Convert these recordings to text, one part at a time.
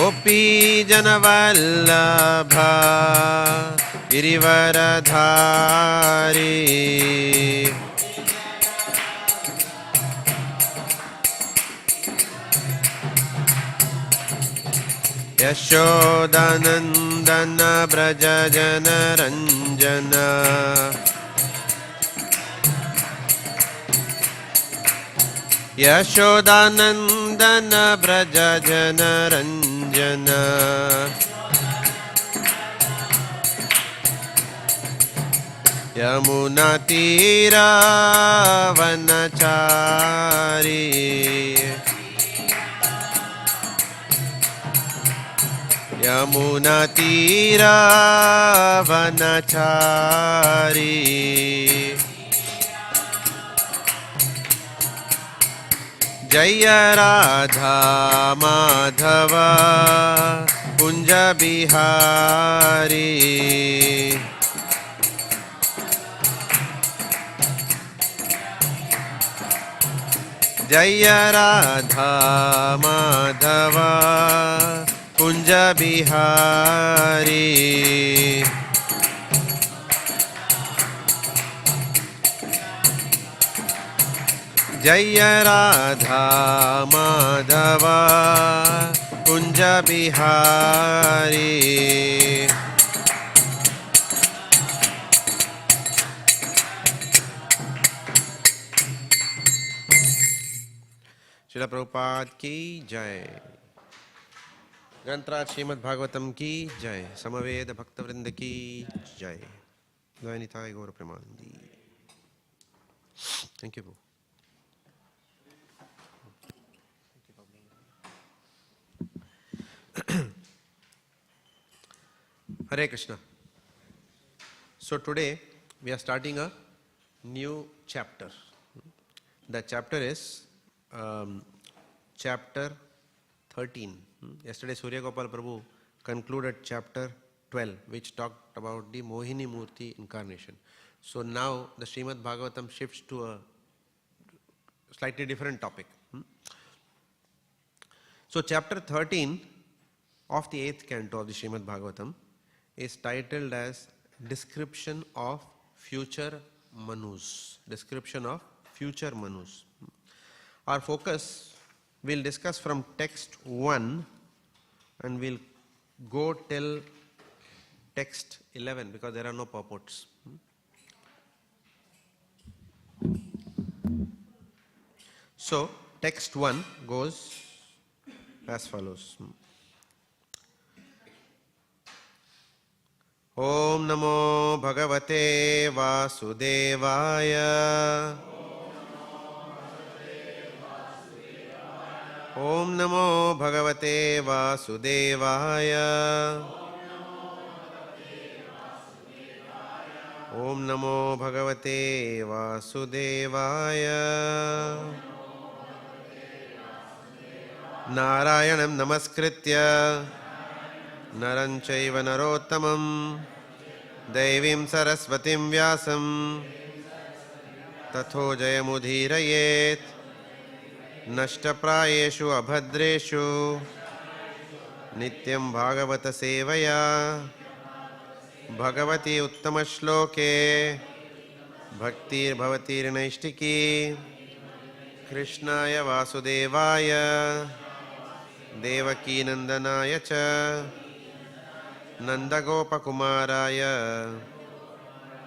गोपी जनवल्लभा गिरिवरधारी यशोदानंदन ब्रज जनरंजन यशोदानंदन ब्रज जनरंजन यमुना तीरा वनचारी यमुना तीरा वनचारी जय राधा माधव कुंज बिहारी जय राधा माधव कुंज बिहारी जय राधा माधव कुंज बिहारी श्रील प्रभुपाद की जय। ग्रंथराज श्रीमद् भागवतम की जय। समवेद भक्तवृंद की जय। जय Nitai Gaura Premanandi. Thank you. Hare Krishna. So today we are starting a new chapter. The chapter is chapter 13. Yesterday Surya Gopal Prabhu concluded chapter 12, which talked about the Mohini Murti incarnation. So now the Śrīmad Bhāgavatam shifts to a slightly different topic. So chapter 13 of the 8th canto of the Śrīmad Bhāgavatam is titled as Description of Future Manus. Description of Future Manus. Our focus, we'll discuss from text 1 and we'll go till text 11 because there are no purports. So text 1 goes as follows. Om Namo Bhagavate Vasudevaya. Om Namo Bhagavate Vasudevaya. Om Namo Bhagavate Vasudevaya. Narayanam Namaskritya Naram Chaiva Narottamam Devim Saraswatim Vyasam Tatho Jayamudhirayet Nashtaprayeshu Abhadreshu Nityam Bhagavata Sevaya Bhagavati Uttamashloke Bhaktir Bhavatir Naishtiki Krishnaya Vasudevaya Devaki Nandanaya Cha Nandagopakumaraya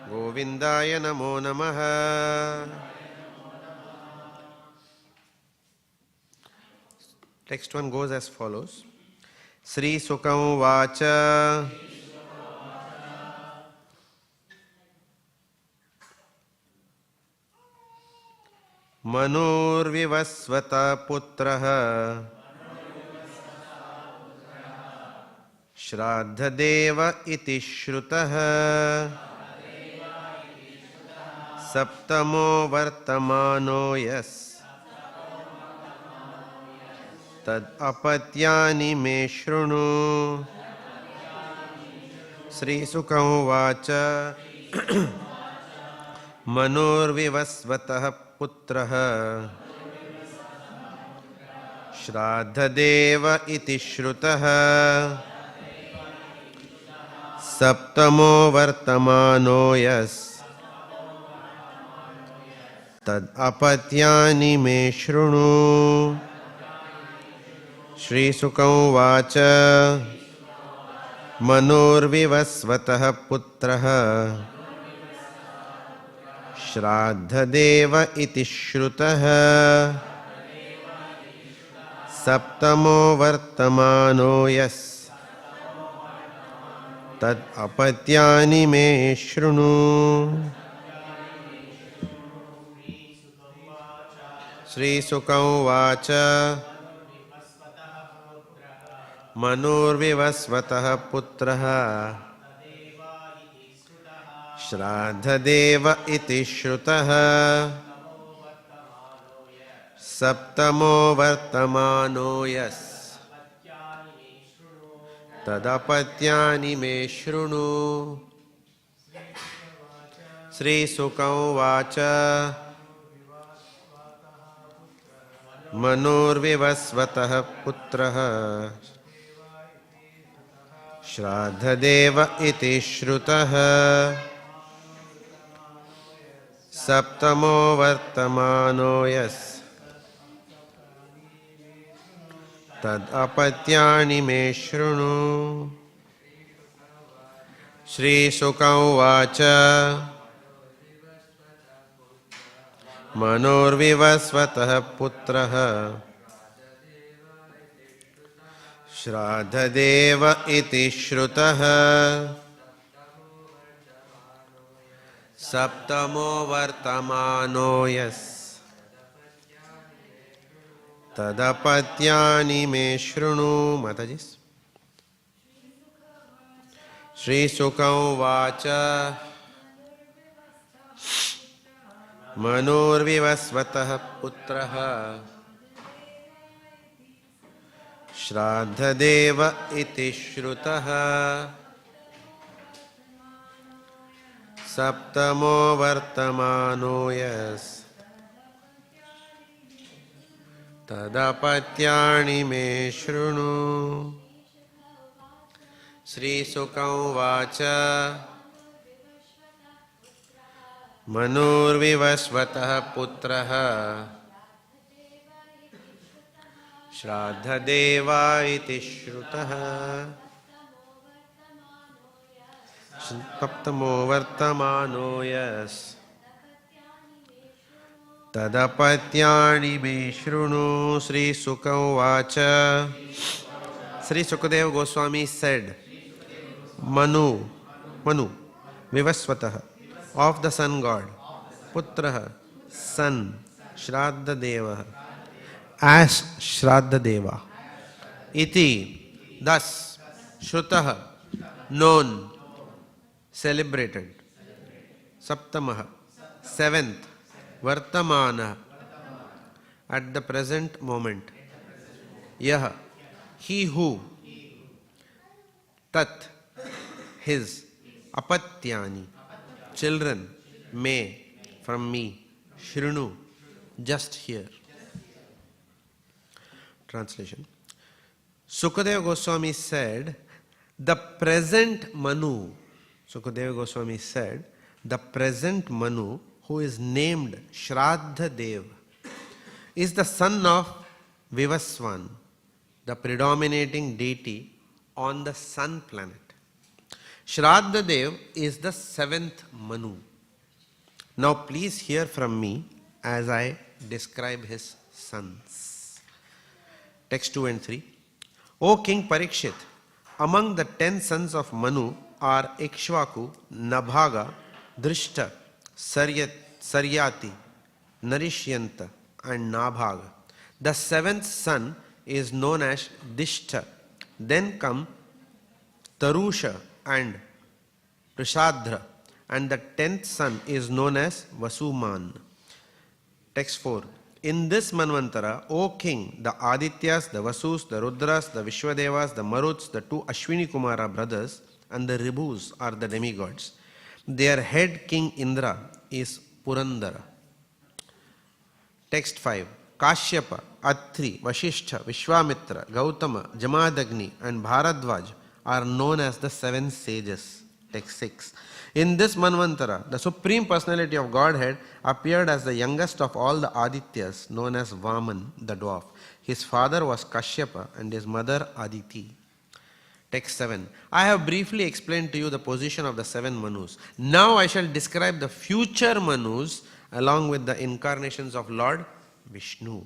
Govindaya Namo Namaha. Text 1 goes as follows. Sri Sukam Vacha Manur Vivasvata Putraha Shraddhadeva iti Shrutaha Saptamo Vartamano Yas Tad Apatyani Me Shrunu. Sri Sukam Vacha Manur Vivasvata Putraha Shraddhadeva iti shrutah Saptamo vartamano yas Tad apatyani me shrunu. Shri Sukam vacha Manurvivasvatah putraha Shraddhadeva iti shrutah Saptamo vartamano yas Tad apatyani me shrunu. Shri Sukam vacha Manurvivasvatah putraha Shraddhadeva iti shrutah Saptamo vartamano yas Tadapatyani me shrunu. Sri Sukam vacha Manurvivasvatah putraha Shraddhadeva iti shrutah Saptamo vartamano yas Tad apatyani me shrunu. Shri Sukam vacha Manurvivasvatah putraha Shraddhadeva iti shrutah Saptamo vartamano yas Tadapatyani me shrunu. Matajis. Shri Sukam vacha Manurvivasvatah putraha Shraddhadeva iti shrutah Saptamo vartamano yas Tadapatyani me shrunu. Sri Sukam vacha Manurvivasvatah putraha Shraddhadeva iti shrutah Saptamo vartamano yas Tadapatyani me shrunu. Sri Sukam vacha Sri Sukadeva Goswami said, Manu Vivasvatah, of the sun god, Putraha, son, Shraddha Deva, as Shraddha Deva, iti, thus, Shrutaha, known, celebrated, Saptamaha, seventh, Vartamana, at the present moment, Yaha, he who, Tat, his, Apatyani, children, may, from me, Shrinu, just hear. Translation. Sukadeva Goswami said, the present Manu, Sukadeva Goswami said, the present Manu, who is named Shraddha Dev, is the son of Vivaswan, the predominating deity on the sun planet. Shraddha Dev is the seventh Manu. Now please hear from me as I describe his sons. Text 2 and 3. O King Parikshit, among the 10 sons of Manu are Ikshvaku, Nabhaga, Drishta, Saryati, Narishyanta and Nabhaga. The seventh son is known as Dishta. Then come Tarusha and Prashadra, and the 10th son is known as Vasuman. Text 4. In this Manvantara, O king, the Adityas, the Vasus, the Rudras, the Vishwadevas, the Maruts, the 2 Ashwini Kumara brothers, and the Ribhus are the demigods. Their head king Indra is Purandara. Text 5. Kashyapa, Atri, Vashishta, Vishwamitra, Gautama, Jamadagni and Bharadvaj are known as the 7 sages. Text 6. In this Manvantara, the Supreme Personality of Godhead appeared as the youngest of all the Adityas, known as Vaman, the dwarf. His father was Kashyapa and his mother Aditi. Text 7. I have briefly explained to you the position of the 7 Manus. Now I shall describe the future Manus along with the incarnations of Lord Vishnu.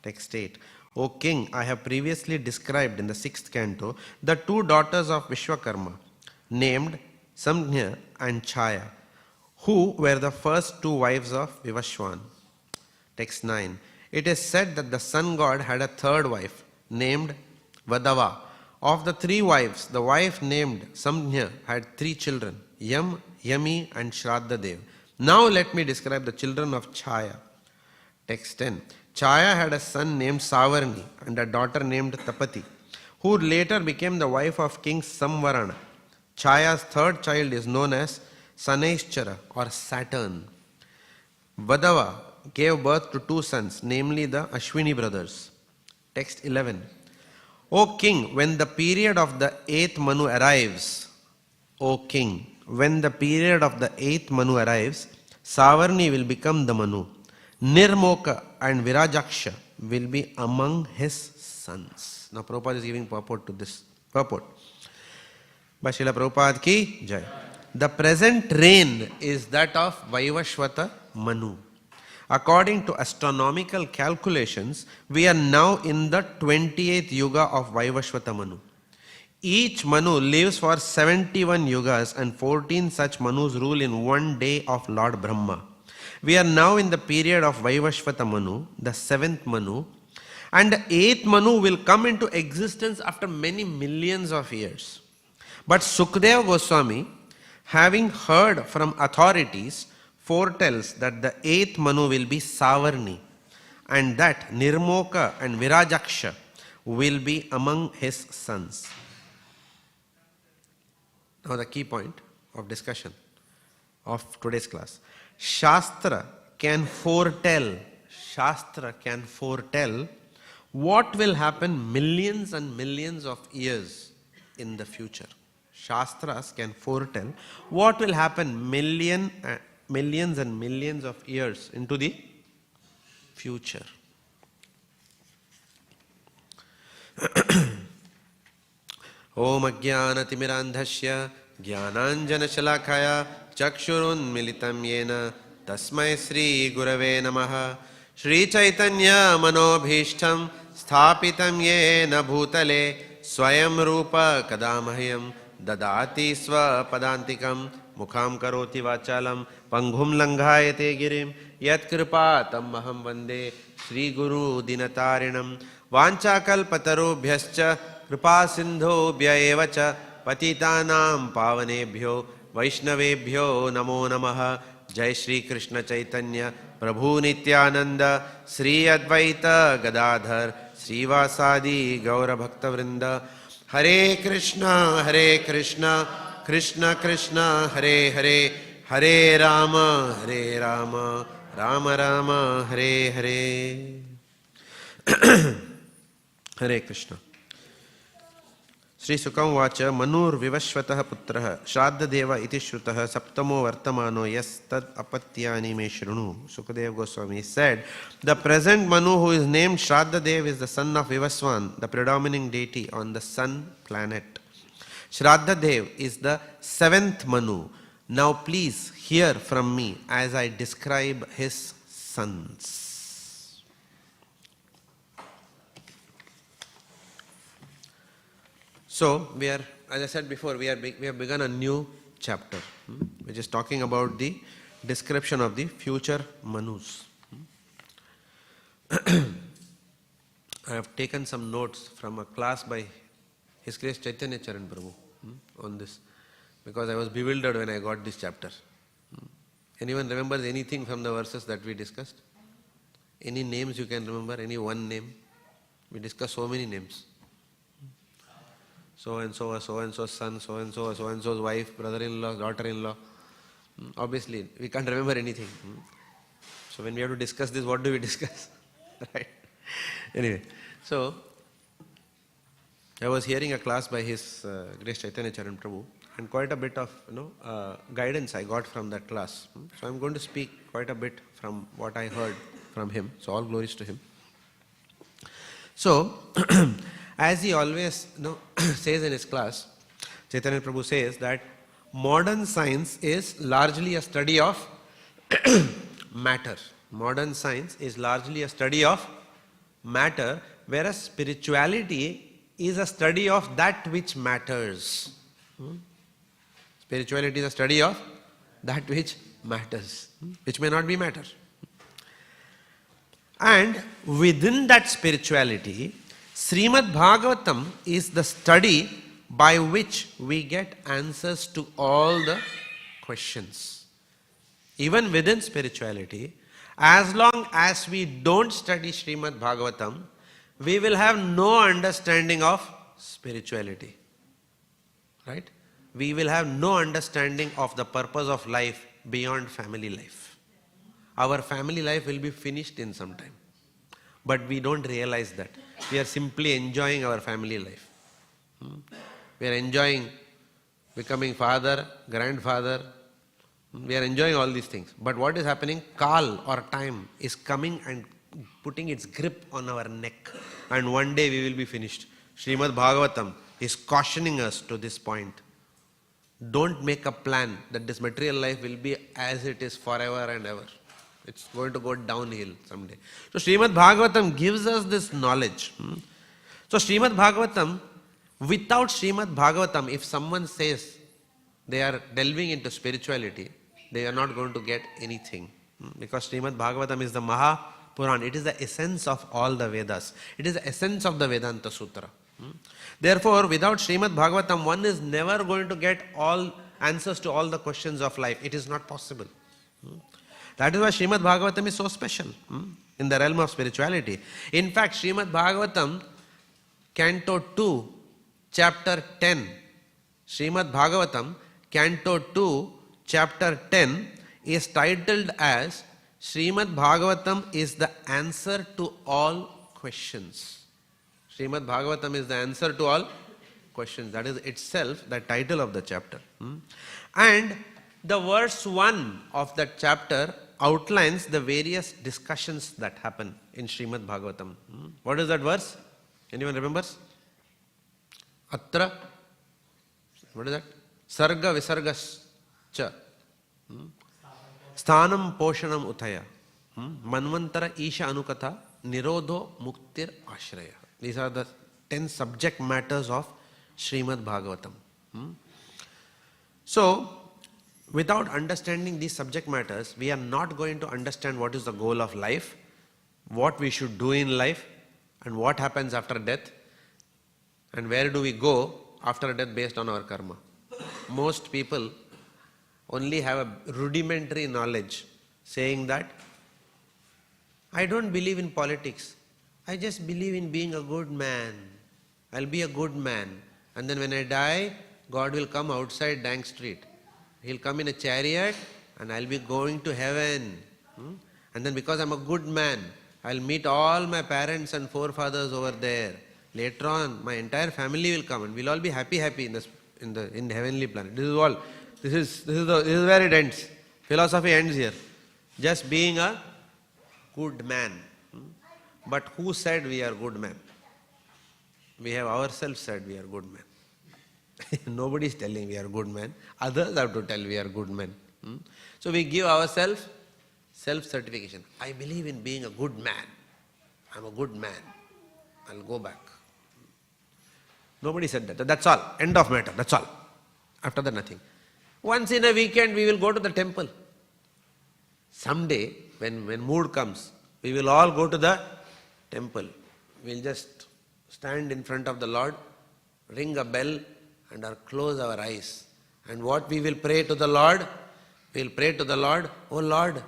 Text 8. O king, I have previously described in the 6th canto the 2 daughters of Vishwakarma, named Samjna and Chaya, who were the first 2 wives of Vivashwan. Text 9. It is said that the sun god had a 3rd wife, named Vadava. Of the 3 wives, the wife named Samjna had 3 children, Yam, Yami and Shraddhadev. Now let me describe the children of Chaya. Text 10. Chaya had a son named Savarni and a daughter named Tapati, who later became the wife of King Samvarana. Chaya's 3rd child is known as Sanaishchara or Saturn. Vadava gave birth to 2 sons, namely the Ashwini brothers. Text 11. O king, when the period of the 8th Manu arrives, O king, when the period of the 8th Manu arrives, Savarni will become the Manu. Nirmoka and Virajaksha will be among his sons. Now Prabhupada is giving purport to this. Purport. By Srila Prabhupada ki jai. The present reign is that of Vaivashvata Manu. According to astronomical calculations, we are now in the 28th Yuga of Vaivashvata Manu. Each Manu lives for 71 yugas and 14 such Manus rule in one day of Lord Brahma. We are now in the period of Vaivashvata Manu, the 7th Manu, and the 8th Manu will come into existence after many millions of years. But Sukadeva Goswami, having heard from authorities, foretells that the 8th Manu will be Savarni and that Nirmoka and Virajaksha will be among his sons. Now the key point of discussion of today's class. Shastra can foretell what will happen millions and millions of years in the future. Shastras can foretell what will happen millions and millions of years into the future. Om Ajnanatimirandhasya Jnananjanashalakaya Chakshurunmilitam Yena Tasmai Sri Gurave Namaha Shri Chaitanya Manobhishtam Sthapitam Yena Bhutale Swayam Rupa Kadamahyam Dadati Swa Padantikam Mukham Karoti Vachalam Panghum Langhayate Girim Yat Kripatam Maham Vande Sri Guru Dinatarinam Vanchakal Patarubhyascha Kripa Sindho Bhyaevacha Patitanam Pavanebhyo Vaishnavebhyo Namo Namaha Jai Shri Krishna Chaitanya Prabhu Nityananda Sri Advaita Gadadhar Srivasadi Gaura Bhakta Vrinda Hare Krishna Krishna Krishna Hare Hare Hare Rama Rama Rama Hare Hare. Hare Krishna. Sri Sukam Vacha Manur Vivashvatah Putraha Shraddhadeva iti Shrutah Saptamo Vartamano Yas Tad Apatyani Me Shrunu. Sukadeva Goswami said, the present Manu who is named Shraddhadev is the son of Vivaswan, the predominating deity on the sun planet. Shraddhadev is the 7th Manu. Now please hear from me as I describe his sons. So, we are, as I said before, we have begun a new chapter, which is talking about the description of the future Manus. I have taken some notes from a class by His Grace Chaitanya Charan Prabhu on this, because I was bewildered when I got this chapter. Anyone remembers anything from the verses that we discussed? Any names you can remember? Any one name? We discussed so many names. So and so's son, so and so's wife, brother-in-law, daughter-in-law. Obviously, we can't remember anything. So when we have to discuss this, what do we discuss? Right? Anyway, so I was hearing a class by His Grace Chaitanya Charan Prabhu, and quite a bit of guidance I got from that class. So I'm going to speak quite a bit from what I heard from him. So all glories to him. So, as he always says in his class, Chaitanya Prabhu says that modern science is largely a study of matter. Modern science is largely a study of matter, whereas spirituality is a study of that which matters. Spirituality is a study of that which matters, which may not be matter. And within that spirituality, Śrīmad Bhāgavatam is the study by which we get answers to all the questions. Even within spirituality, as long as we don't study Śrīmad Bhāgavatam, we will have no understanding of spirituality. Right? We will have no understanding of the purpose of life beyond family life. Our family life will be finished in some time. But we don't realize that. We are simply enjoying our family life. We are enjoying becoming father, grandfather. We are enjoying all these things. But what is happening? Kal or time is coming and putting its grip on our neck. And one day we will be finished. Śrīmad Bhāgavatam is cautioning us to this point. Don't make a plan that this material life will be as it is forever and ever. It's going to go downhill someday. So Śrīmad Bhāgavatam gives us this knowledge. So Śrīmad Bhāgavatam, without Śrīmad Bhāgavatam, if someone says they are delving into spirituality, they are not going to get anything. Because Śrīmad Bhāgavatam is the Maha Puran. It is the essence of all the Vedas. It is the essence of the Vedanta Sutra. Therefore, without Śrīmad Bhāgavatam, one is never going to get all answers to all the questions of life. It is not possible. That is why Śrīmad Bhāgavatam is so special in the realm of spirituality. In fact, Śrīmad Bhāgavatam, Canto 2, Chapter 10, Śrīmad Bhāgavatam, Canto 2, Chapter 10 is titled as Śrīmad Bhāgavatam is the answer to all questions. Śrīmad Bhāgavatam is the answer to all questions. That is itself the title of the chapter. And the verse 1 of that chapter outlines the various discussions that happen in Śrīmad Bhāgavatam. What is that verse? Anyone remembers? Atra, what is that? Sarga Visargascha. Sthanam Poshanam Utaya. Manvantara Isha Anukatha. Nirodho Muktir Ashraya. These are the 10 subject matters of Śrīmad Bhāgavatam. So, without understanding these subject matters, we are not going to understand what is the goal of life, what we should do in life, and what happens after death, and where do we go after death based on our karma. Most people only have a rudimentary knowledge saying that, I don't believe in politics, I just believe in being a good man. I'll be a good man. And then when I die, God will come outside Dank Street. He'll come in a chariot and I'll be going to heaven. And then because I'm a good man, I'll meet all my parents and forefathers over there. Later on, my entire family will come and we'll all be happy in the heavenly planet. This is all. This is where it ends. Philosophy ends here. Just being a good man. But who said we are good men? We have ourselves said we are good men. Nobody is telling we are good men. Others have to tell we are good men. So we give ourselves self-certification. I believe in being a good man. I'm a good man. I'll go back. Nobody said that. That's all. End of matter. That's all. After that, nothing. Once in a weekend, we will go to the temple. Someday, when mood comes, we will all go to the temple. We'll just stand in front of the Lord, ring a bell, and close our eyes. And what we will pray to the Lord? We will pray to the Lord, oh Lord,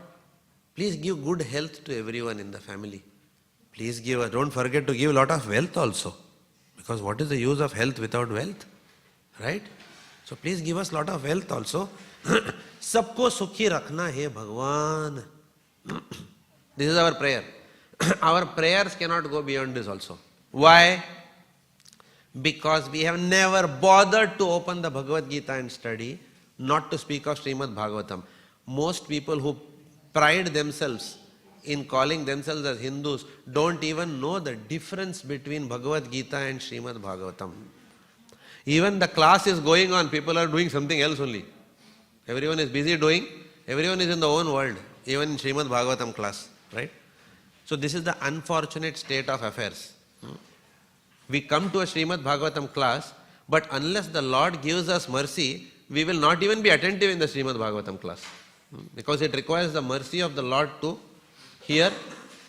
please give good health to everyone in the family. Please give, don't forget to give a lot of wealth also. Because what is the use of health without wealth? Right? So please give us a lot of wealth also. Sabko sukhi rakhna hai Bhagwan. This is our prayer. our prayers cannot go beyond this also. Why? Because we have never bothered to open the Bhagavad Gita and study, not to speak of Śrīmad Bhāgavatam. Most people who pride themselves in calling themselves as Hindus don't even know the difference between Bhagavad Gita and Śrīmad Bhāgavatam. Even the class is going on, people are doing something else only. Everyone is busy doing, everyone is in their own world, even in Śrīmad Bhāgavatam class, right? So this is the unfortunate state of affairs. We come to a Śrīmad Bhāgavatam class, but unless the Lord gives us mercy, we will not even be attentive in the Śrīmad Bhāgavatam class. Because it requires the mercy of the Lord to hear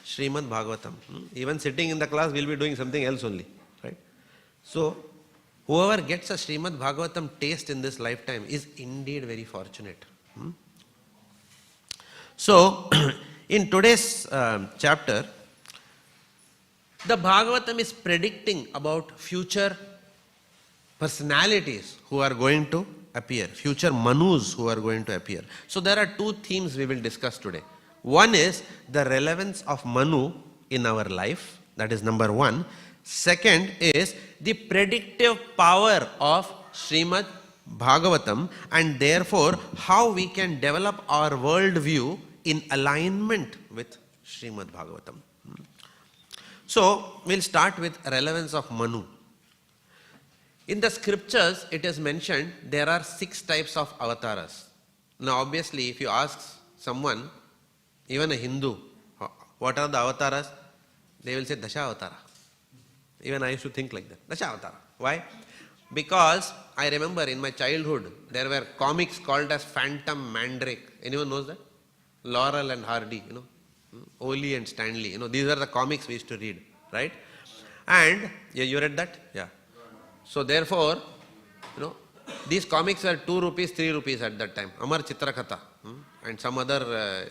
Śrīmad Bhāgavatam. Even sitting in the class, we will be doing something else only, right? So, whoever gets a Śrīmad Bhāgavatam taste in this lifetime is indeed very fortunate. So, in today's chapter, the Bhagavatam is predicting about future personalities who are going to appear, future Manus who are going to appear. So there are two themes we will discuss today. One is the relevance of Manu in our life, that is number one. Second is the predictive power of Śrīmad Bhāgavatam, and therefore how we can develop our worldview in alignment with Śrīmad Bhāgavatam. So we'll start with relevance of Manu. In the scriptures, it is mentioned there are 6 types of avatars. Now obviously, if you ask someone, even a Hindu, what are the avatars? They will say Dasha Avatara. Even I used to think like that. Dasha Avatara. Why? Because I remember in my childhood, there were comics called as Phantom Mandrake. Anyone knows that? Laurel and Hardy, Oli and Stanley. These are the comics we used to read, right? And, you read that? Yeah. So therefore, these comics were 2 rupees, 3 rupees at that time. Amar Chitrakatha. And some other,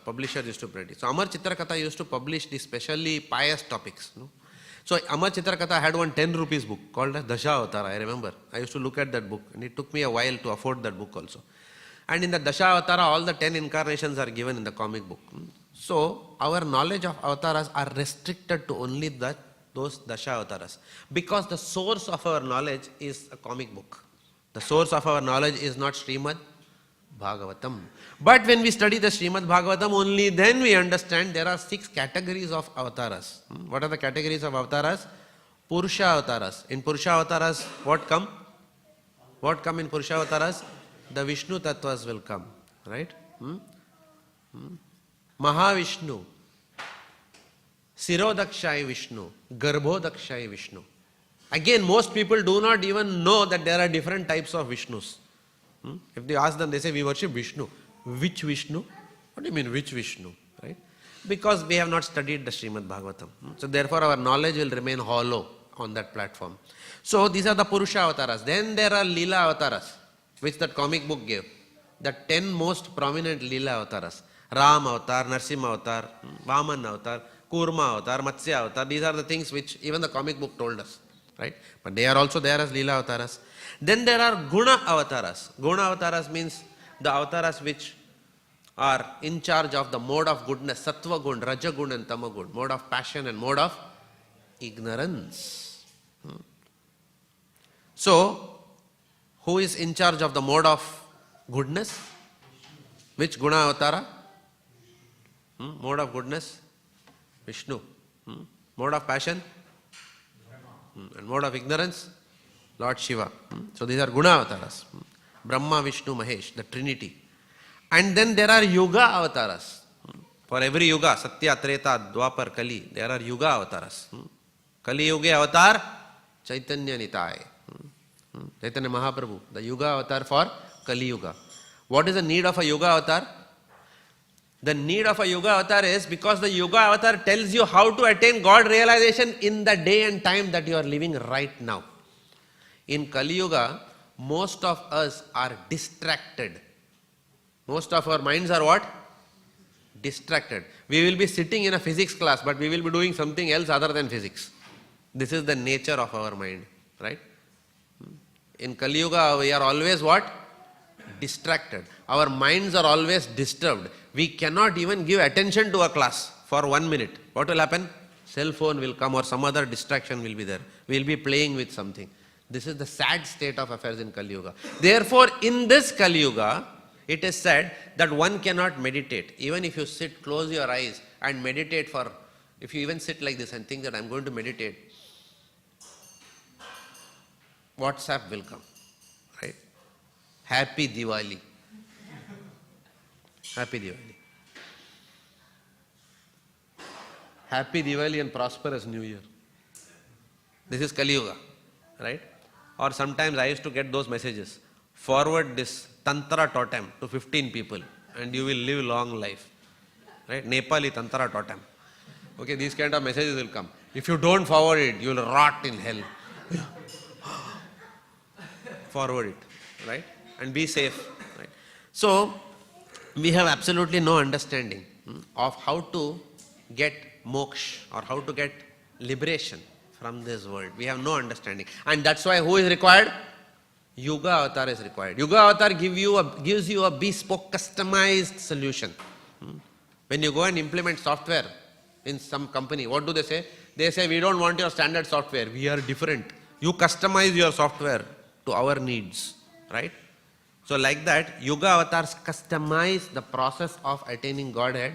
publishers used to produce. So Amar Chitrakatha used to publish these specially pious topics. So Amar Chitrakatha had one 10 rupees book called as Dasha Avatara, I remember. I used to look at that book, and it took me a while to afford that book also. And in the Dasha Avatara, all the 10 incarnations are given in the comic book. So our knowledge of avatars are restricted to only those Dasha Avataras. Because the source of our knowledge is a comic book. The source of our knowledge is not Śrīmad Bhāgavatam. But when we study the Śrīmad Bhāgavatam, only then we understand there are 6 categories of avatars. What are the categories of avatars? Purusha Avataras. In Purusha Avataras, what come? What come in Purusha Avataras? The Vishnu Tattvas will come. Right? Mahavishnu, Sirodakshai Vishnu, Garbhodakshai Vishnu. Again, most people do not even know that there are different types of Vishnus. If they ask them, they say, we worship Vishnu. Which Vishnu? What do you mean, which Vishnu? Right? Because we have not studied the Śrīmad Bhāgavatam. So therefore our knowledge will remain hollow on that platform. So these are the Purusha Avataras. Then there are Leela Avataras, which that comic book gave. The 10 most prominent Leela Avataras. Ram Avatar, Narsimha Avatar, Vaman Avatar, Kurma Avatar, Matsya Avatar. These are the things which even the comic book told us. Right? But they are also there as Leela Avataras. Then there are Guna Avataras. Guna Avataras means the avatars which are in charge of the mode of goodness, Sattva Gun, Raja Gun and Tama Gun, mode of passion and mode of ignorance. So, who is in charge of the mode of goodness? Which Guna Avatara? Mode of goodness? Vishnu. Mode of passion? And mode of ignorance? Lord Shiva. So these are Guna Avataras. Brahma, Vishnu, Mahesh, the Trinity. And then there are Yuga Avataras. For every Yuga, Satya, Treta, Dwapar, Kali, there are Yuga Avataras. Kali Yuga Avatar, Chaitanya Nitai. Chaitanya Mahaprabhu, the Yuga Avatar for Kali Yuga. What is the need of a Yuga Avatar? The need of a Yuga Avatar is because the Yuga Avatar tells you how to attain God realization in the day and time that you are living right now. In Kali Yuga, most of us are distracted. Most of our minds are what? Distracted. We will be sitting in a physics class, but we will be doing something else other than physics. This is the nature of our mind, right? In Kali Yuga, we are always what? Distracted. Our minds are always disturbed. We cannot even give attention to a class. for 1 minute, what will happen? Cell phone will come or some other distraction will be there. We will be playing with something. This is the sad state of affairs in Kali Yuga. Therefore, in this Kali Yuga, it is said that one cannot meditate. Even if you sit, close your eyes and meditate for, if you even sit like this and think that I am going to meditate, WhatsApp will come, right? Happy Diwali. Happy Diwali. Happy Diwali and prosperous New Year. This is Kali Yuga, right? Or sometimes I used to get those messages. Forward this Tantra totem to 15 people and you will live long life. Right? Nepali Tantra totem. Okay, these kind of messages will come. If you don't forward it, you will rot in hell. Forward it, right? And be safe. Right? So, we have absolutely no understanding of how to get moksha or how to get liberation from this world. We have no understanding. And that's why who is required? Yuga avatar is required. Yuga avatar gives you a bespoke, customized solution. When you go and implement software in some company, what do they say? They say, we don't want your standard software. We are different. You customize your software to our needs. Right? So like that, Yuga avatars customize the process of attaining Godhead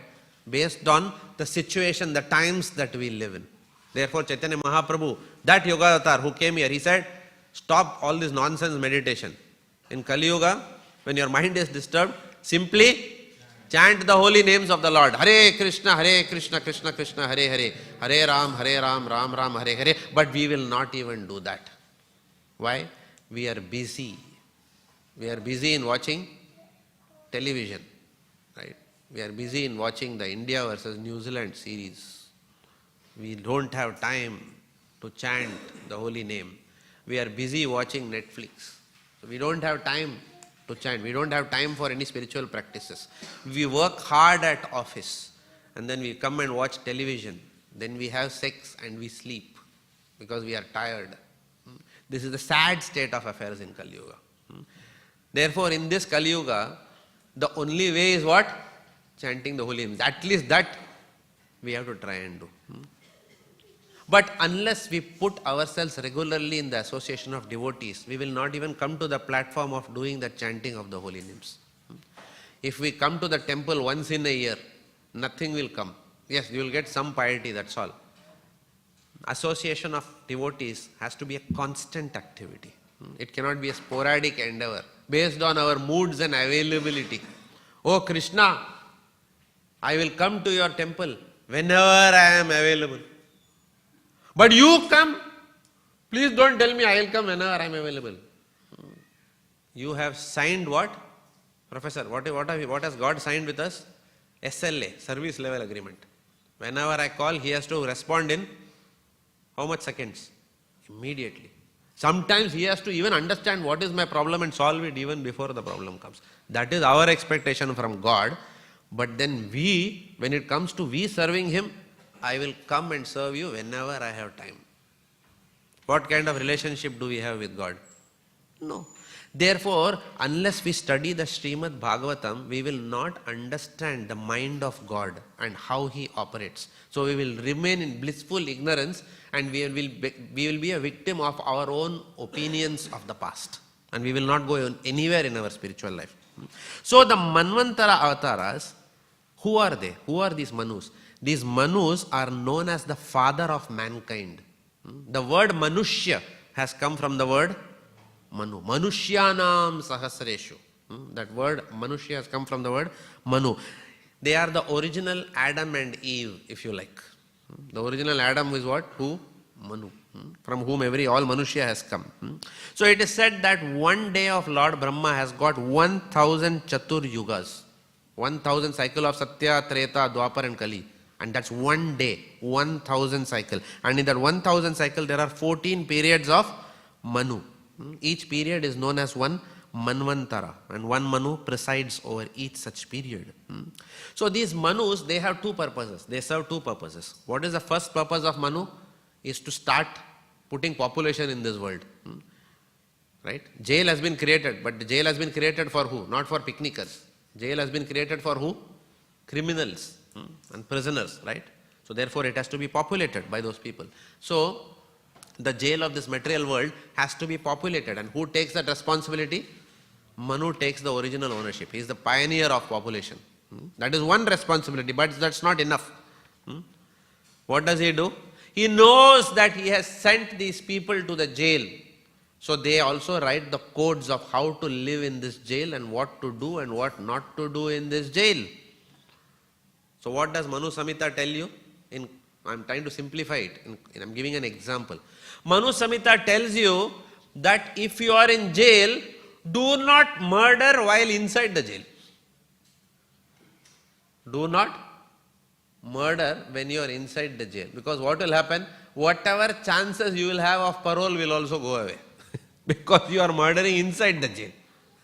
based on the situation, the times that we live in. Therefore, Chaitanya Mahaprabhu, that Yuga avatar who came here, he said, stop all this nonsense meditation. In Kali Yuga, when your mind is disturbed, simply chant the holy names of the Lord. Hare Krishna, Krishna Krishna, Hare Hare. Hare Ram, Ram Ram, Hare Hare. But we will not even do that. Why? We are busy. We are busy in watching television. Right? We are busy in watching the India versus New Zealand series. We don't have time to chant the holy name. We are busy watching Netflix. So we don't have time to chant. We don't have time for any spiritual practices. We work hard at office and then we come and watch television. Then we have sex and we sleep because we are tired. This is the sad state of affairs in Kali Yuga. Therefore, in this Kali Yuga, the only way is what? Chanting the holy names. At least that we have to try and do. But unless we put ourselves regularly in the association of devotees, we will not even come to the platform of doing the chanting of the holy names. If we come to the temple once in a year, nothing will come. Yes, you will get some piety, that's all. Association of devotees has to be a constant activity. It cannot be a sporadic endeavor based on our moods and availability. Oh Krishna, I will come to your temple whenever I am available. But you come, please don't tell me I will come whenever I am available. You have signed what? Professor, what has God signed with us? SLA, Service Level Agreement. Whenever I call, he has to respond in how much seconds? Immediately. Sometimes he has to even understand what is my problem and solve it even before the problem comes. That is our expectation from God. But then we, when it comes to we serving him, I will come and serve you whenever I have time. What kind of relationship do we have with God? No. Therefore, unless we study the Śrīmad Bhāgavatam, we will not understand the mind of God and how he operates. So we will remain in blissful ignorance and we will be a victim of our own opinions of the past. And we will not go anywhere in our spiritual life. So the Manvantara avatars, who are they? Who are these Manus? These Manus are known as the father of mankind. The word Manushya has come from the word Manu. Manushyanam Sahasreshu. That word Manushya has come from the word Manu. They are the original Adam and Eve, if you like. The original Adam is what? Who? Manu. From whom all Manushya has come. So it is said that one day of Lord Brahma has got 1000 Chatur Yugas. 1000 cycle of Satya, Treta, Dwapar and Kali. And that's one day, 1000 cycle. And in that 1000 cycle, there are 14 periods of Manu. Each period is known as one Manvantara. And one Manu presides over each such period. So these Manus, they have two purposes. They serve two purposes. What is the first purpose of Manu? Is to start putting population in this world. Right? Jail has been created, but the jail has been created for who? Not for picnickers. Jail has been created for who? Criminals. and prisoners, right? So therefore it has to be populated by those people. So the jail of this material world has to be populated, and who takes that responsibility? Manu takes the original ownership. He is the pioneer of population. That is one responsibility, but that's not enough. What does he do? He knows that he has sent these people to the jail. So they also write the codes of how to live in this jail and what to do and what not to do in this jail. So what does Manu Samhita tell you? I'm trying to simplify it. I'm giving an example. Manu Samhita tells you that if you are in jail, do not murder while inside the jail. Do not murder when you are inside the jail. Because what will happen? Whatever chances you will have of parole will also go away. Because you are murdering inside the jail.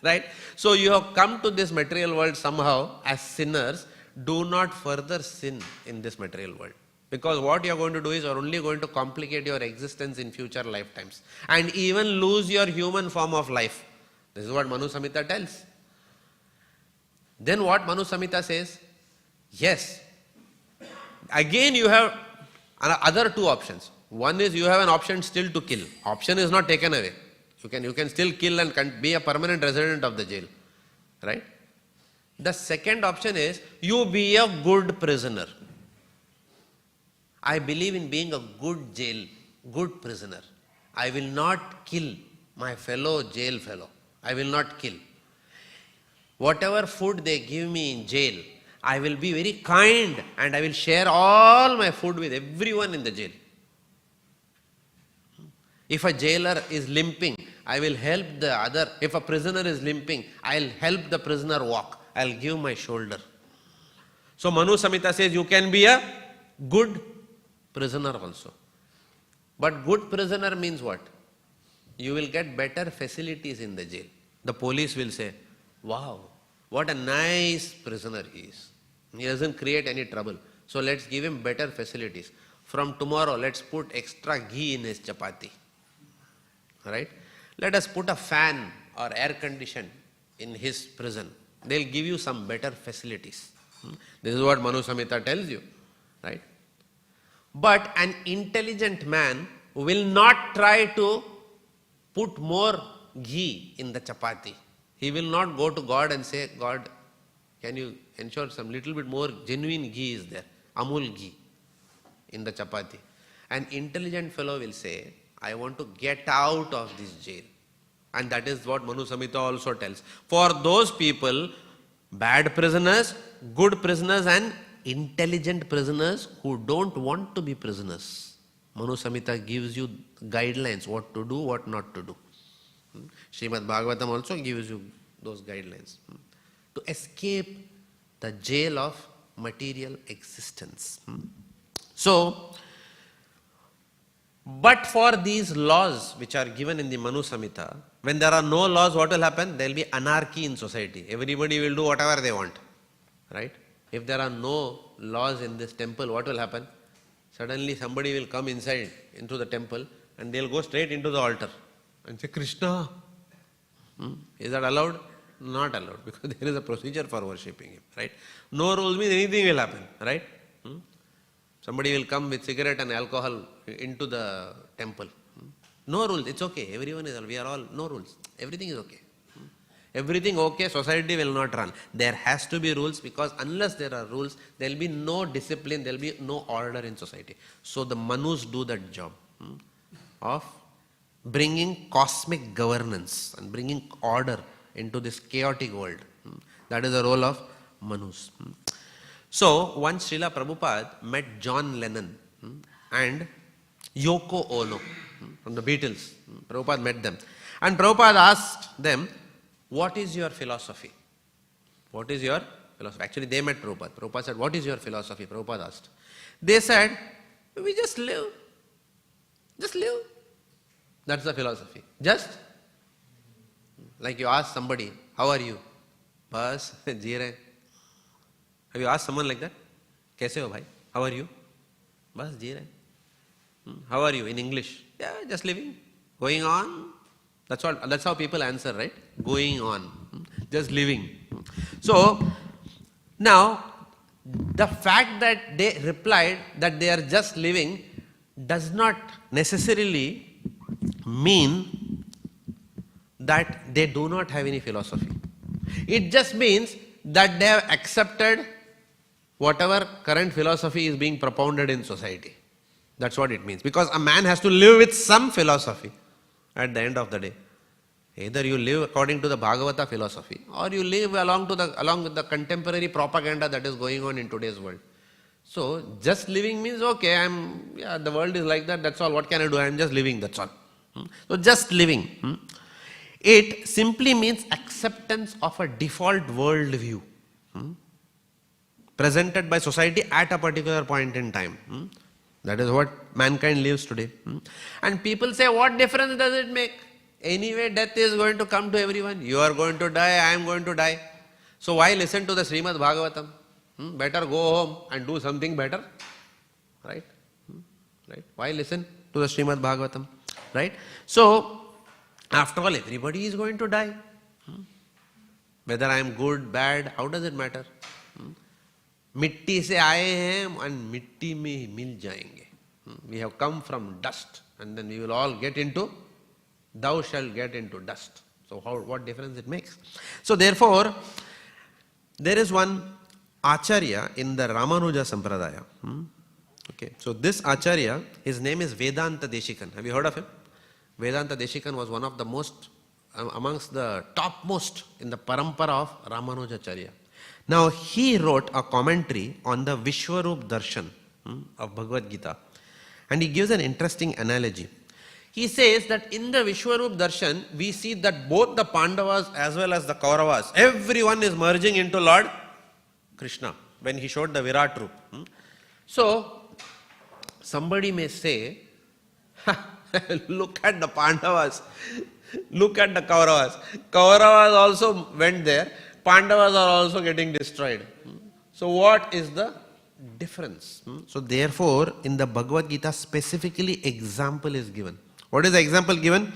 Right? So you have come to this material world somehow as sinners. Do not further sin in this material world. Because what you are going to do is you are only going to complicate your existence in future lifetimes. And even lose your human form of life. This is what Manu Samhita tells. Then what Manu Samhita says? Yes. Again you have other two options. One is you have an option still to kill. Option is not taken away. You can still kill and be a permanent resident of the jail. Right? The second option is you be a good prisoner. I believe in being a good prisoner. I will not kill my fellow jail fellow. I will not kill. Whatever food they give me in jail, I will be very kind and I will share all my food with everyone in the jail. If a jailer is limping, I will help the other. If a prisoner is limping, I will help the prisoner walk. I will give my shoulder. So Manu Samhita says you can be a good prisoner also. But good prisoner means what? You will get better facilities in the jail. The police will say, wow, what a nice prisoner he is. He doesn't create any trouble. So let's give him better facilities. From tomorrow, let's put extra ghee in his chapati. Right? Let us put a fan or air condition in his prison. They'll give you some better facilities. This is what Manu Samhita tells you. Right? But an intelligent man will not try to put more ghee in the chapati. He will not go to God and say, God, can you ensure some little bit more genuine ghee is there, Amul ghee in the chapati. An intelligent fellow will say, I want to get out of this jail. And that is what Manu Samhita also tells. For those people, bad prisoners, good prisoners and intelligent prisoners who don't want to be prisoners, Manu Samhita gives you guidelines, what to do, what not to do. Śrīmad Bhāgavatam also gives you those guidelines. To escape the jail of material existence. So, but for these laws which are given in the Manu Samhita, when there are no laws, what will happen? There will be anarchy in society. Everybody will do whatever they want. Right? If there are no laws in this temple, what will happen? Suddenly somebody will come inside into the temple and they will go straight into the altar and say, Krishna. Is that allowed? Not allowed, because there is a procedure for worshipping him. Right? No rules means anything will happen. Right? Somebody will come with cigarette and alcohol into the temple. No rules, it's okay. Everyone is, we are all, no rules. Everything is okay. Everything okay, society will not run. There has to be rules, because unless there are rules, there will be no discipline, there will be no order in society. So the Manus do that job of bringing cosmic governance and bringing order into this chaotic world. That is the role of Manus. So once Srila Prabhupada met John Lennon and Yoko Ono from the Beatles. Prabhupada met them. And Prabhupada asked them, what is your philosophy? What is your philosophy? Actually, they met Prabhupada. Prabhupada said, what is your philosophy? Prabhupada asked. They said, we just live. Just live. That's the philosophy. Just. Like you ask somebody, how are you? Bas, ji rahe. Have you asked someone like that? Kaise ho bhai? How are you? Bas, ji rahe. How are you in English? Yeah, just living. Going on. That's how people answer, right? Going on. Just living. So, now, the fact that they replied that they are just living does not necessarily mean that they do not have any philosophy. It just means that they have accepted whatever current philosophy is being propounded in society. That's what it means. Because a man has to live with some philosophy at the end of the day. Either you live according to the Bhagavata philosophy or you live along with the contemporary propaganda that is going on in today's world. So just living means, okay, the world is like that, that's all. What can I do? I am just living, that's all. So just living. It simply means acceptance of a default worldview presented by society at a particular point in time. That is what mankind lives today. And people say, what difference does it make? Anyway, death is going to come to everyone. You are going to die, I am going to die. So why listen to the Śrīmad Bhāgavatam? Better go home and do something better. Right? Right? Why listen to the Śrīmad Bhāgavatam? Right? So, after all, everybody is going to die. Whether I am good, bad, how does it matter? मिट्टी से आए हैं and मिट्टी में ही मिल जाएंगे. We have come from dust and then we will all get into, thou shalt get into dust. So what difference it makes? So therefore, there is one Acharya in the Ramanuja Sampradaya. Okay, so this Acharya, his name is Vedanta Deshikan. Have you heard of him? Vedanta Deshikan was one of the most, amongst the topmost in the parampara of Ramanujacharya. Now he wrote a commentary on the Vishwarup Darshan of Bhagavad Gita, and he gives an interesting analogy. He says that in the Vishwarup Darshan, we see that both the Pandavas as well as the Kauravas, everyone is merging into Lord Krishna when he showed the Virat Rup. So somebody may say, look at the Pandavas, look at the Kauravas. Kauravas also went there. Pandavas are also getting destroyed. So what is the difference? So therefore, in the Bhagavad Gita specifically example is given. What is the example given?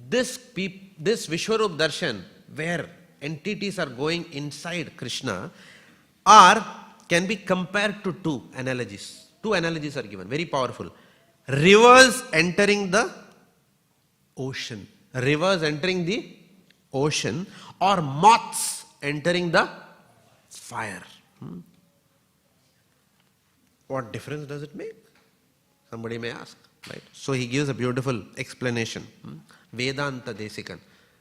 This Vishwarup Darshan, where entities are going inside Krishna, can be compared to two analogies. Two analogies are given, very powerful. Rivers entering the ocean. Rivers entering the ocean, or moths entering the fire. What difference does it make? Somebody may ask. Right? So he gives a beautiful explanation. Vedanta Desikan.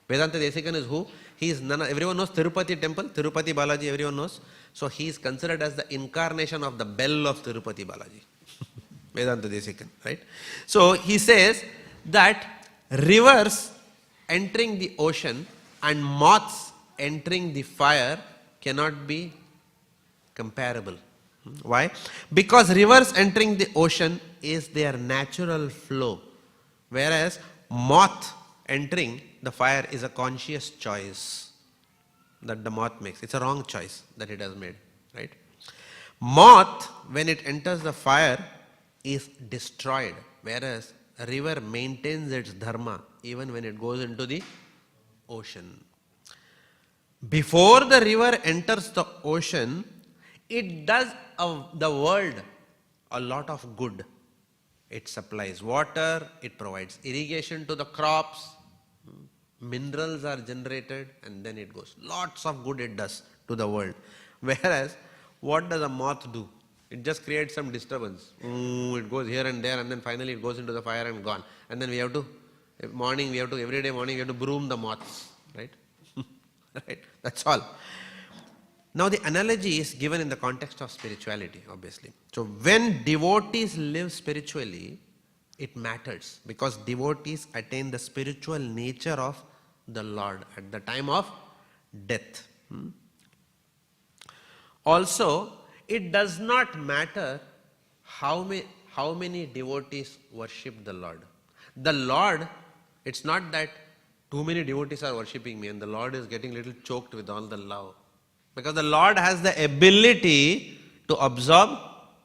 Vedanta Desikan is who? He is everyone knows Tirupati temple, Tirupati Balaji, everyone knows. So he is considered as the incarnation of the bell of Tirupati Balaji. Vedanta Desikan, right? So he says that rivers entering the ocean and moths entering the fire cannot be comparable. Why? Because rivers entering the ocean is their natural flow, whereas moth entering the fire is a conscious choice that the moth makes. It's a wrong choice that it has made, right? Moth, when it enters the fire, is destroyed, whereas a river maintains its dharma even when it goes into the ocean. Before the river enters the ocean, it does the world a lot of good. It supplies water, it provides irrigation to the crops, minerals are generated, and then it goes. Lots of good it does to the world. Whereas, what does a moth do? It just creates some disturbance. It goes here and there, and then finally it goes into the fire and gone. And then every day morning we have to broom the moths, right? Right? That's all. Now the analogy is given in the context of spirituality, obviously. So when devotees live spiritually, it matters because devotees attain the spiritual nature of the Lord at the time of death. Also, it does not matter how many devotees worship the Lord. The Lord, it's not that too many devotees are worshipping me and the Lord is getting a little choked with all the love. Because the Lord has the ability to absorb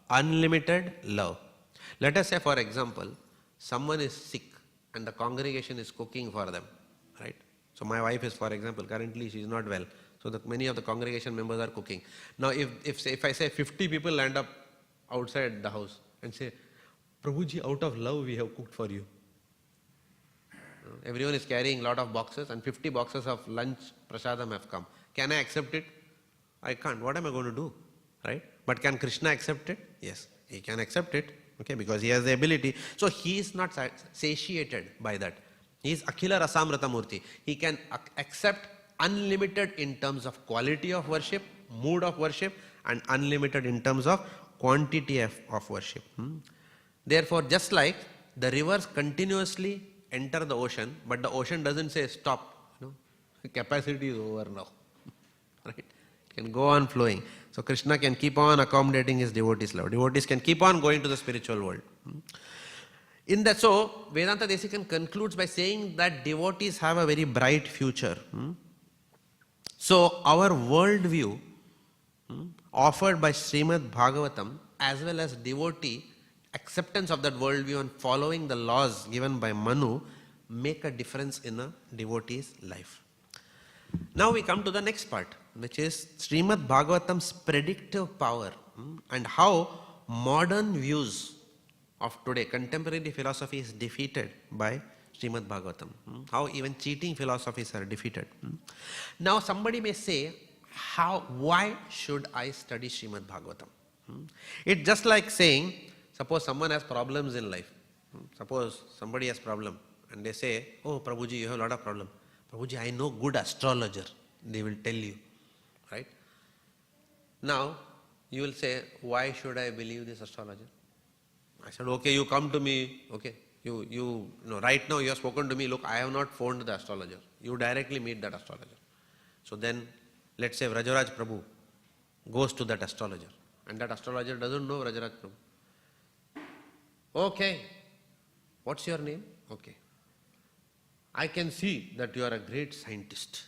unlimited love. Let us say, for example, someone is sick and the congregation is cooking for them, right? So my wife is, for example, currently she is not well. So that many of the congregation members are cooking. Now if I say 50 people land up outside the house and say, Prabhuji, out of love we have cooked for you. Everyone is carrying a lot of boxes and 50 boxes of lunch prasadam have come. Can I accept it? I can't. What am I going to do? Right? But can Krishna accept it? Yes, he can accept it. Okay, because he has the ability. So he is not satiated by that. He is Akhila Rasamrata Murti. He can accept unlimited in terms of quality of worship, mood of worship, and unlimited in terms of quantity of worship. Therefore, just like the rivers continuously enter the ocean, but the ocean doesn't say stop. Capacity is over now. Right? Can go on flowing. So Krishna can keep on accommodating his devotees' love. Devotees can keep on going to the spiritual world. In that, so Vedanta Desikan concludes by saying that devotees have a very bright future. So our worldview offered by Śrīmad Bhāgavatam, as well as devotee acceptance of that worldview and following the laws given by Manu, make a difference in a devotee's life. Now we come to the next part, which is Śrīmad Bhāgavatam's predictive power and how modern views of today, contemporary philosophy is defeated by Śrīmad Bhāgavatam. How even cheating philosophies are defeated. Now somebody may say, why should I study Śrīmad Bhāgavatam? It's just like saying, suppose someone has problems in life. Suppose somebody has problem and they say, oh Prabhuji, you have a lot of problem. Prabhuji, I know good astrologer. They will tell you. Right? Now, you will say, why should I believe this astrologer? I said, okay, you come to me, okay. You know, right now you have spoken to me, look, I have not phoned the astrologer. You directly meet that astrologer. So then, let's say Vrajaraj Prabhu goes to that astrologer and that astrologer doesn't know Vrajaraj Prabhu. Okay, what's your name? Okay. I can see that you are a great scientist.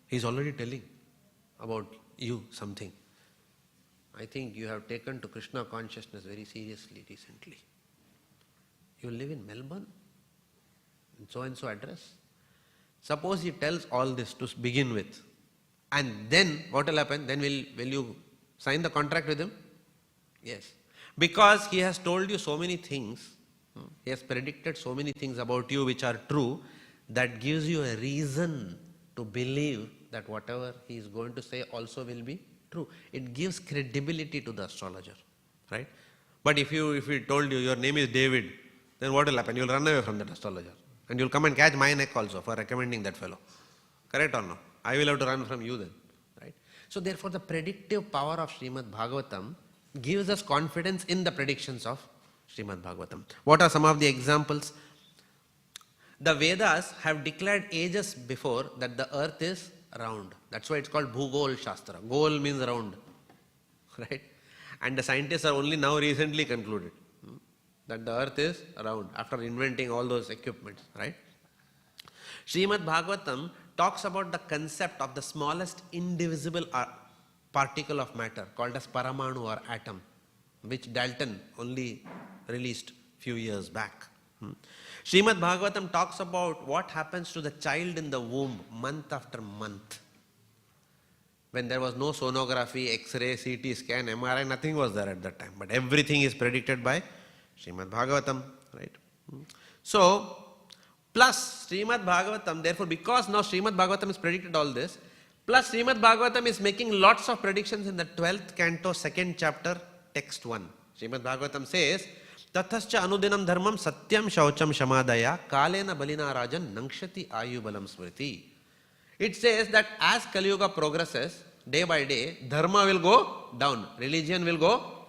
He's already telling about you something. I think you have taken to Krishna consciousness very seriously recently. You live in Melbourne? In so-and-so address? Suppose he tells all this to begin with. And then what will happen? Then will you sign the contract with him? Yes. Because he has told you so many things, he has predicted so many things about you which are true, that gives you a reason to believe that whatever he is going to say also will be true. It gives credibility to the astrologer, right? But if he told you your name is David, then what will happen? You will run away from that astrologer and you will come and catch my neck also for recommending that fellow. Correct or no? I will have to run from you then, right? So therefore the predictive power of Śrīmad Bhāgavatam gives us confidence in the predictions of Śrīmad Bhāgavatam. What are some of the examples? The Vedas have declared ages before that the earth is round. That's why it's called Bhugol Shastra. Gol means round, right? And the scientists are only now recently concluded that the earth is round after inventing all those equipments, right? Śrīmad Bhāgavatam talks about the concept of the smallest indivisible particle of matter called as Paramanu or atom, which Dalton only released few years back. Śrīmad Bhāgavatam talks about what happens to the child in the womb month after month. When there was no sonography, X-ray, CT scan, MRI, nothing was there at that time. But everything is predicted by Śrīmad Bhāgavatam, right? So, plus Śrīmad Bhāgavatam, therefore because now Śrīmad Bhāgavatam is predicted all this, plus Śrīmad Bhāgavatam is making lots of predictions in the 12th canto, 2nd chapter, text 1. Śrīmad Bhāgavatam says, Tathascha anudinam dharmam satyam shaucham shamadaya kalena balina rajan nankshati ayu balam smriti. It says that as Kali Yuga progresses, day by day, dharma will go down, religion will go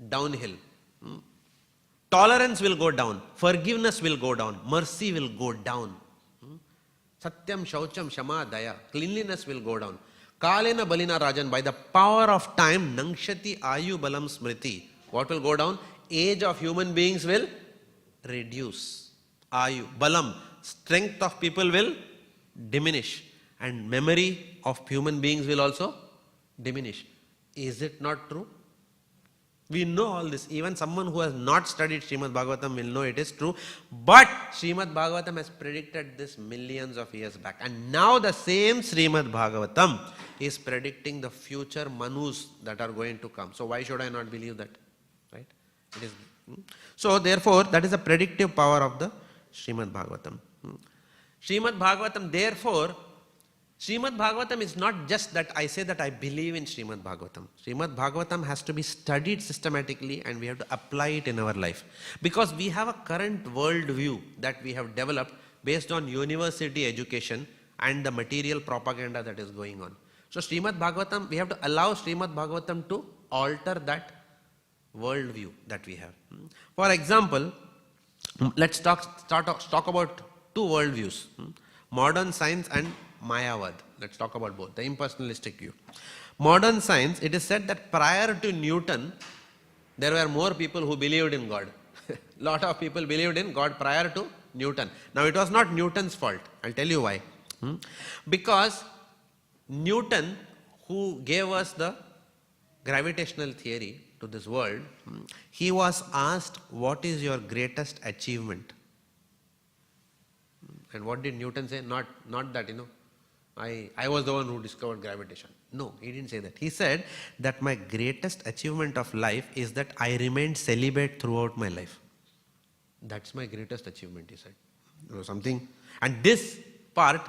downhill. Tolerance will go down, forgiveness will go down, mercy will go down. Satyam shaucham shamadaya, cleanliness will go down. Kalena balina rajan, by the power of time, nankshati ayu balam smriti. What will go down? Age of human beings will reduce. Ayu, balam, strength of people will diminish. And memory of human beings will also diminish. Is it not true? We know all this. Even someone who has not studied Śrīmad Bhāgavatam will know it is true. But Śrīmad Bhāgavatam has predicted this millions of years back. And now the same Śrīmad Bhāgavatam is predicting the future Manus that are going to come. So why should I not believe that? Right? It is. So therefore, that is the predictive power of the Śrīmad Bhāgavatam. Śrīmad Bhāgavatam, therefore, Śrīmad Bhāgavatam is not just that I say that I believe in Śrīmad Bhāgavatam. Śrīmad Bhāgavatam has to be studied systematically and we have to apply it in our life. Because we have a current worldview that we have developed based on university education and the material propaganda that is going on. So Śrīmad Bhāgavatam, we have to allow Śrīmad Bhāgavatam to alter that worldview that we have. For example, let's talk about two worldviews, modern science and Mayavad. Let's talk about both, the impersonalistic view. Modern science, it is said that prior to Newton, there were more people who believed in God. Lot of people believed in God prior to Newton. Now it was not Newton's fault. I'll tell you why. Because Newton, who gave us the gravitational theory to this world, he was asked, what is your greatest achievement? And what did Newton say? Not that, I was the one who discovered gravitation. No, he didn't say that. He said that my greatest achievement of life is that I remained celibate throughout my life. That's my greatest achievement, he said. Something. And this part,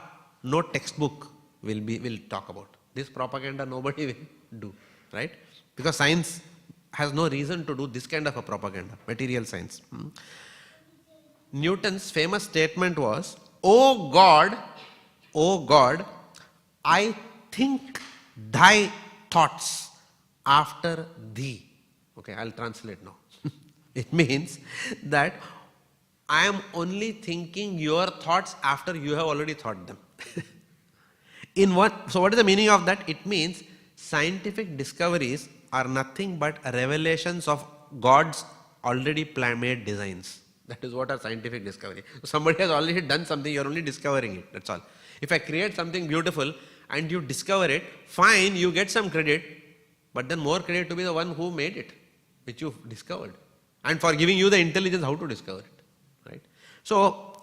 no textbook will talk about. This propaganda nobody will do, right? Because science has no reason to do this kind of a propaganda, material science. Newton's famous statement was, O God, I think thy thoughts after thee. Okay, I'll translate now. It means that I am only thinking your thoughts after you have already thought them. So what is the meaning of that? It means scientific discoveries are nothing but revelations of God's already made designs. That is what are scientific discovery. Somebody has already done something, you are only discovering it, that's all. If I create something beautiful and you discover it, fine, you get some credit, but then more credit to be the one who made it, which you discovered, and for giving you the intelligence how to discover it, right? So,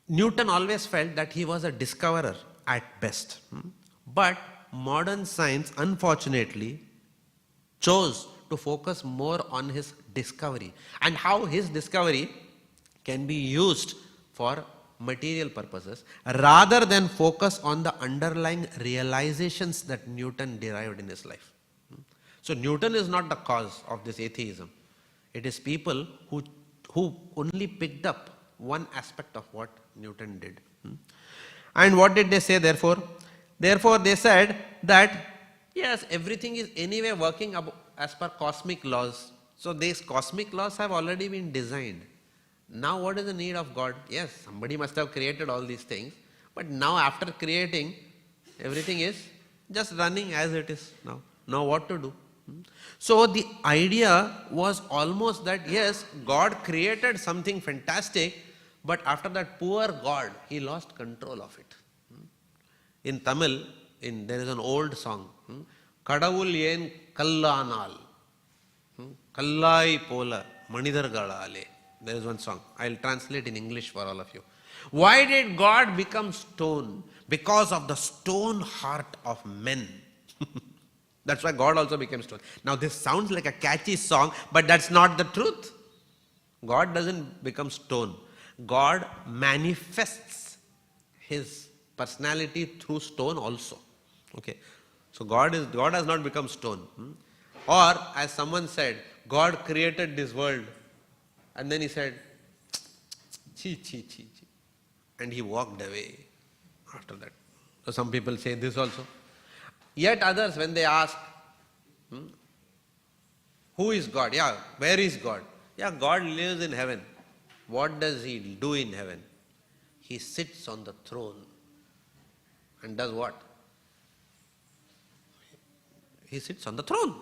Newton always felt that he was a discoverer at best. But modern science, unfortunately, chose to focus more on his discovery and how his discovery can be used for material purposes rather than focus on the underlying realizations that Newton derived in his life. So Newton is not the cause of this atheism. It is people who only picked up one aspect of what Newton did. And what did they say therefore? Therefore they said that yes, everything is anyway working as per cosmic laws. So these cosmic laws have already been designed. Now what is the need of God? Yes, somebody must have created all these things. But now after creating, everything is just running as it is now. Now what to do? So the idea was almost that yes, God created something fantastic, but after that poor God, he lost control of it. In Tamil, there is an old song, Kadavul yen kallanal, kallai pola manidargalale. There is one song. I'll translate in English for all of you. Why did God become stone? Because of the stone heart of men. That's why God also became stone. Now this sounds like a catchy song, but that's not the truth. God doesn't become stone. God manifests his personality through stone also. Okay. So God has not become stone. Or as someone said, God created this world and then he said, chi, chi, chi, chi. And he walked away after that. So some people say this also. Yet others, when they ask, who is God? Yeah, where is God? Yeah, God lives in heaven. What does he do in heaven? He sits on the throne and does what? He sits on the throne.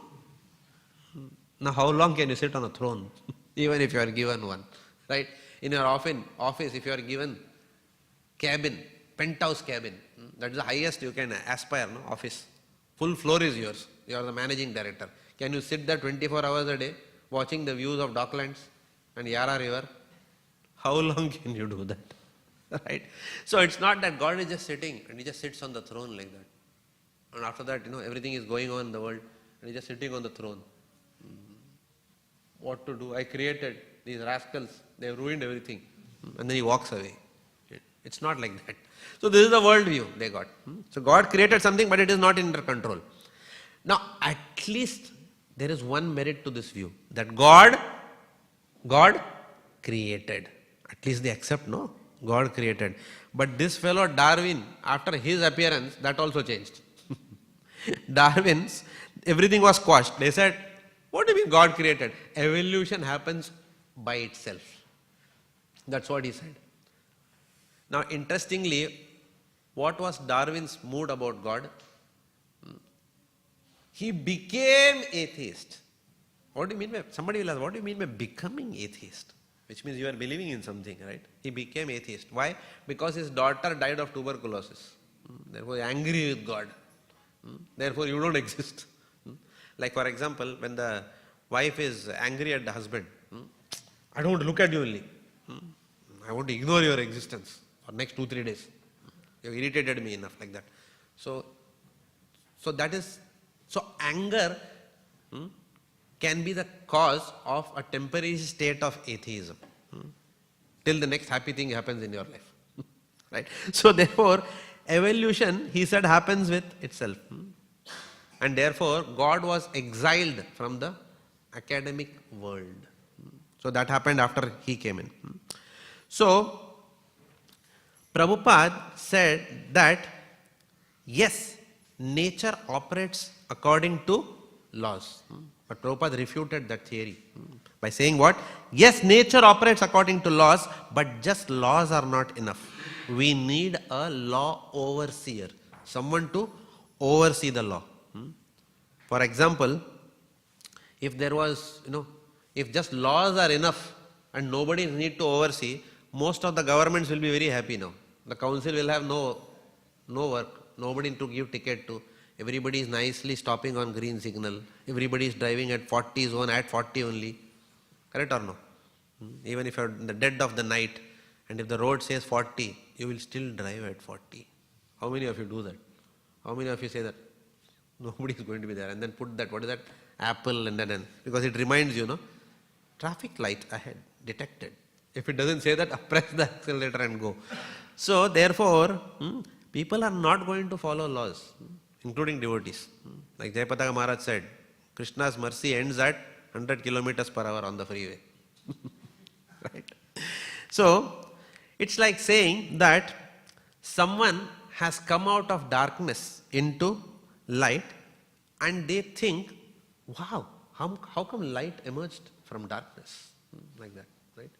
Now how long can you sit on a throne? Even if you are given one, right? In your office, if you are given cabin, penthouse cabin, that is the highest you can aspire, no? Office. Full floor is yours. You are the managing director. Can you sit there 24 hours a day watching the views of Docklands and Yara River? How long can you do that? Right? So it's not that God is just sitting and He just sits on the throne like that. And after that, everything is going on in the world and He's just sitting on the throne. What to do? I created these rascals. They have ruined everything. And then He walks away. It's not like that. So this is the worldview they got. So God created something, but it is not in their control. Now, at least there is one merit to this view, that God created. At least they accept, no? God created. But this fellow Darwin, after his appearance, that also changed. Darwin's, everything was squashed. They said, what do you mean God created? Evolution happens by itself. That's what he said. Now, interestingly, what was Darwin's mood about God? He became atheist. What do you mean by, somebody will ask, what do you mean by becoming atheist? Which means you are believing in something, right? He became atheist. Why? Because his daughter died of tuberculosis. Therefore, he is angry with God. Therefore, you don't exist. Like for example, when the wife is angry at the husband, I don't want to look at you only. I want to ignore your existence for next 2-3 days. You have irritated me enough like that. So anger can be the cause of a temporary state of atheism till the next happy thing happens in your life. Right? So therefore, evolution, he said, happens with itself. And therefore, God was exiled from the academic world. So that happened after he came in. So, Prabhupada said that, yes, nature operates according to laws. But Prabhupada refuted that theory by saying what? Yes, nature operates according to laws, but just laws are not enough. We need a law overseer, someone to oversee the law. For example, if there was, if just laws are enough and nobody need to oversee, most of the governments will be very happy now. The council will have no work, nobody to give ticket to. Everybody is nicely stopping on green signal. Everybody is driving at 40 zone, at 40 only. Correct or no? Even if you are in the dead of the night and if the road says 40, you will still drive at 40. How many of you do that? How many of you say that? Nobody is going to be there. And then put that, what is that? Apple and then, because it reminds you, traffic light ahead, detected. If it doesn't say that, press the accelerator and go. So therefore, people are not going to follow laws, including devotees. Like Jayapataka Maharaj said, Krishna's mercy ends at 100 kilometers per hour on the freeway. Right? So, it's like saying that someone has come out of darkness into light and they think, wow, how come light emerged from darkness? Like that, right?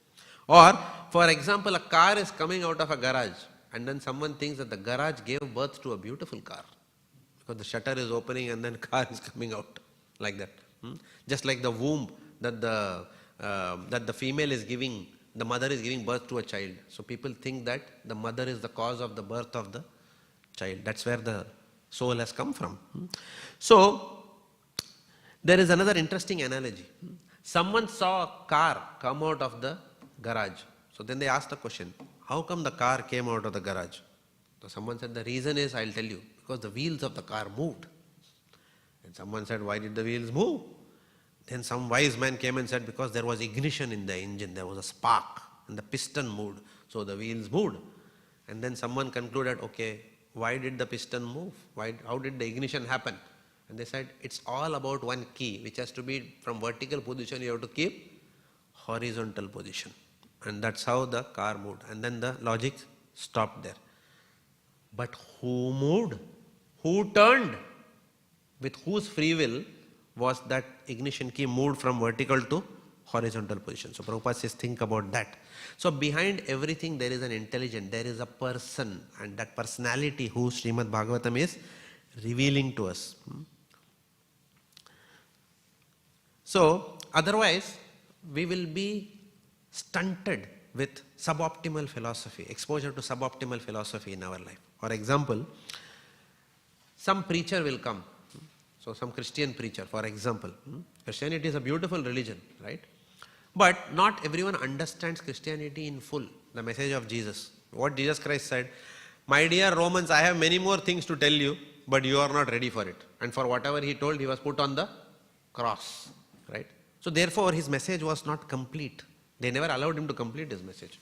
Or, for example, a car is coming out of a garage and then someone thinks that the garage gave birth to a beautiful car. Because the shutter is opening and then car is coming out like that. Just like the womb that the female is giving, the mother is giving birth to a child. So people think that the mother is the cause of the birth of the child. That's where the soul has come from. So there is another interesting analogy. Someone saw a car come out of the garage. So then they asked the question, how come the car came out of the garage? So someone said, the reason is, I'll tell you, because the wheels of the car moved. And someone said, why did the wheels move? Then some wise man came and said, because there was ignition in the engine, there was a spark, and the piston moved, so the wheels moved. And then someone concluded, okay, why did the piston move? How did the ignition happen? And they said, it's all about one key, which has to be from vertical position, you have to keep horizontal position. And that's how the car moved. And then the logic stopped there. But who moved? Who turned? With whose free will was that ignition key moved from vertical to horizontal position? So Prabhupada says, think about that. So behind everything there is an intelligence, there is a person, and that personality who Śrīmad Bhāgavatam is revealing to us. So otherwise we will be stunted with suboptimal philosophy, exposure to suboptimal philosophy in our life. For example, some preacher will come. So some Christian preacher, for example. Christianity is a beautiful religion, right? But not everyone understands Christianity in full, the message of Jesus. What Jesus Christ said, my dear Romans, I have many more things to tell you, but you are not ready for it. And for whatever he told, he was put on the cross, right? So therefore his message was not complete. They never allowed him to complete his message.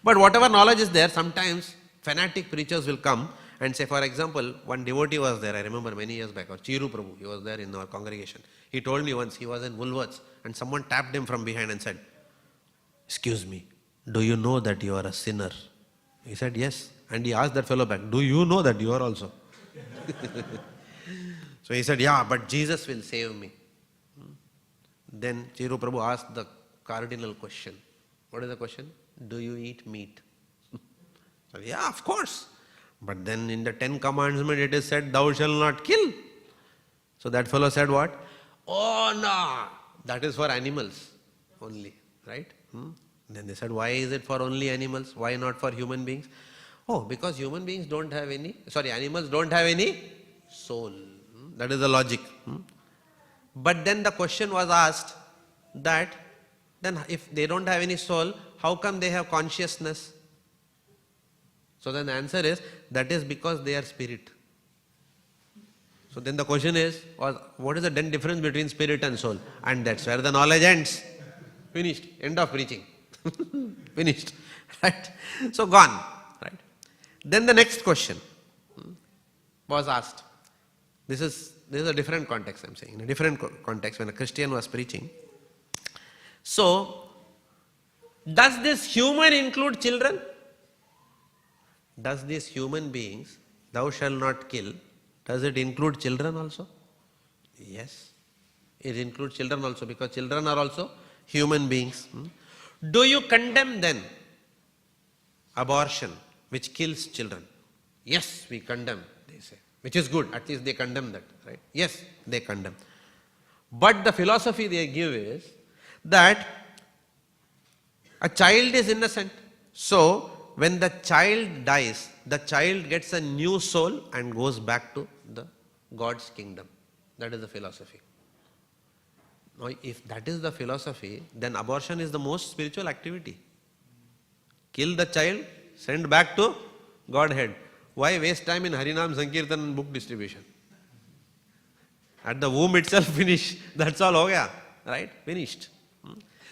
But whatever knowledge is there, sometimes fanatic preachers will come and say, for example, one devotee was there, I remember many years back, or Chiru Prabhu, he was there in our congregation. He told me once, he was in Woolworths and someone tapped him from behind and said, excuse me, do you know that you are a sinner? He said, yes. And he asked that fellow back, do you know that you are also? So he said, yeah, but Jesus will save me. Then Chiru Prabhu asked the cardinal question. What is the question? Do you eat meat? So, yeah, of course. But then in the 10 commandments it is said, thou shalt not kill. So that fellow said what? Oh no, that is for animals only, right? Then they said, why is it for only animals? Why not for human beings? Oh, because human beings don't have any, animals don't have any soul. That is the logic. But then the question was asked that, then if they don't have any soul, how come they have consciousness? So then the answer is, that is because they are spirit. So then the question is, what is the then difference between spirit and soul? And that's where the knowledge ends. Finished. End of preaching. Finished. Right? So gone. Right? Then the next question was asked. This is a different context I'm saying. In a different context when a Christian was preaching. So, does this human include children? Does these human beings, thou shalt not kill, does it include children also? Yes. It includes children also because children are also human beings. Do you condemn then abortion which kills children? Yes, we condemn, they say. Which is good, at least they condemn that, right? Yes, they condemn. But the philosophy they give is that a child is innocent. So, when the child dies, the child gets a new soul and goes back to the God's kingdom. That is the philosophy. Now, if that is the philosophy, then abortion is the most spiritual activity. Kill the child, send back to Godhead. Why waste time in Harinam, Sankirtan and book distribution? At the womb itself finish. That's all ho gaya. Right? Finished.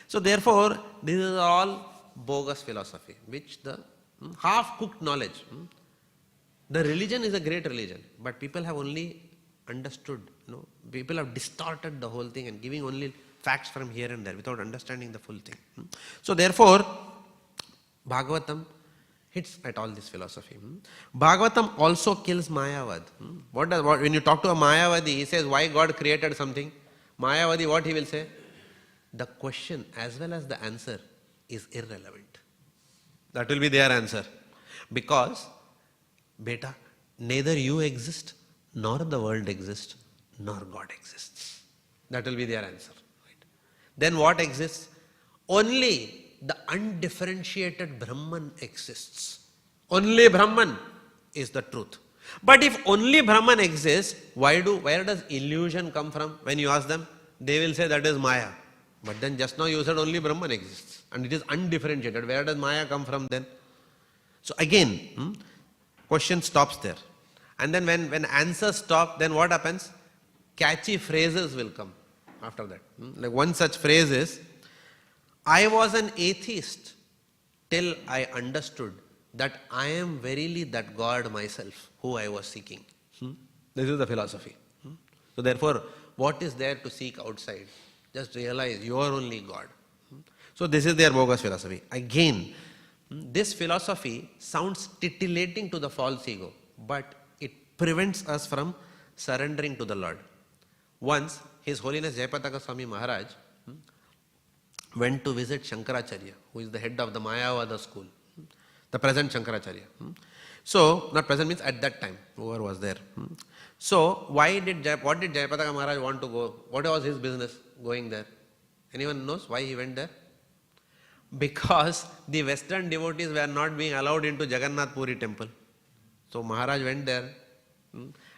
So therefore, this is all bogus philosophy, which the half-cooked knowledge. The religion is a great religion, but people have only understood, people have distorted the whole thing and giving only facts from here and there without understanding the full thing. So therefore, Bhagavatam hits at all this philosophy. Bhagavatam also kills Mayavad. When you talk to a Mayavadi, he says, why God created something? Mayavadi, what he will say? The question as well as the answer is irrelevant. That will be their answer. Because, beta, neither you exist, nor the world exists, nor God exists. That will be their answer. Right? Then what exists? Only the undifferentiated Brahman exists. Only Brahman is the truth. But if only Brahman exists, where does illusion come from? When you ask them, they will say that is Maya. But then just now you said only Brahman exists. And it is undifferentiated. Where does Maya come from then? So again, question stops there. And then when answers stop, then what happens? Catchy phrases will come after that. Like one such phrase is, I was an atheist till I understood that I am verily that God myself who I was seeking. This is the philosophy. So therefore, what is there to seek outside? Just realize you are only God. So this is their bogus philosophy. Again, this philosophy sounds titillating to the false ego, but it prevents us from surrendering to the Lord. Once, His Holiness Jayapataka Swami Maharaj went to visit Shankaracharya, who is the head of the Mayavada school, the present Shankaracharya. So, not present means at that time, whoever was there. So, what did Jayapataka Maharaj want to go? What was his business going there? Anyone knows why he went there? Because the Western devotees were not being allowed into Jagannath Puri temple. So, Maharaj went there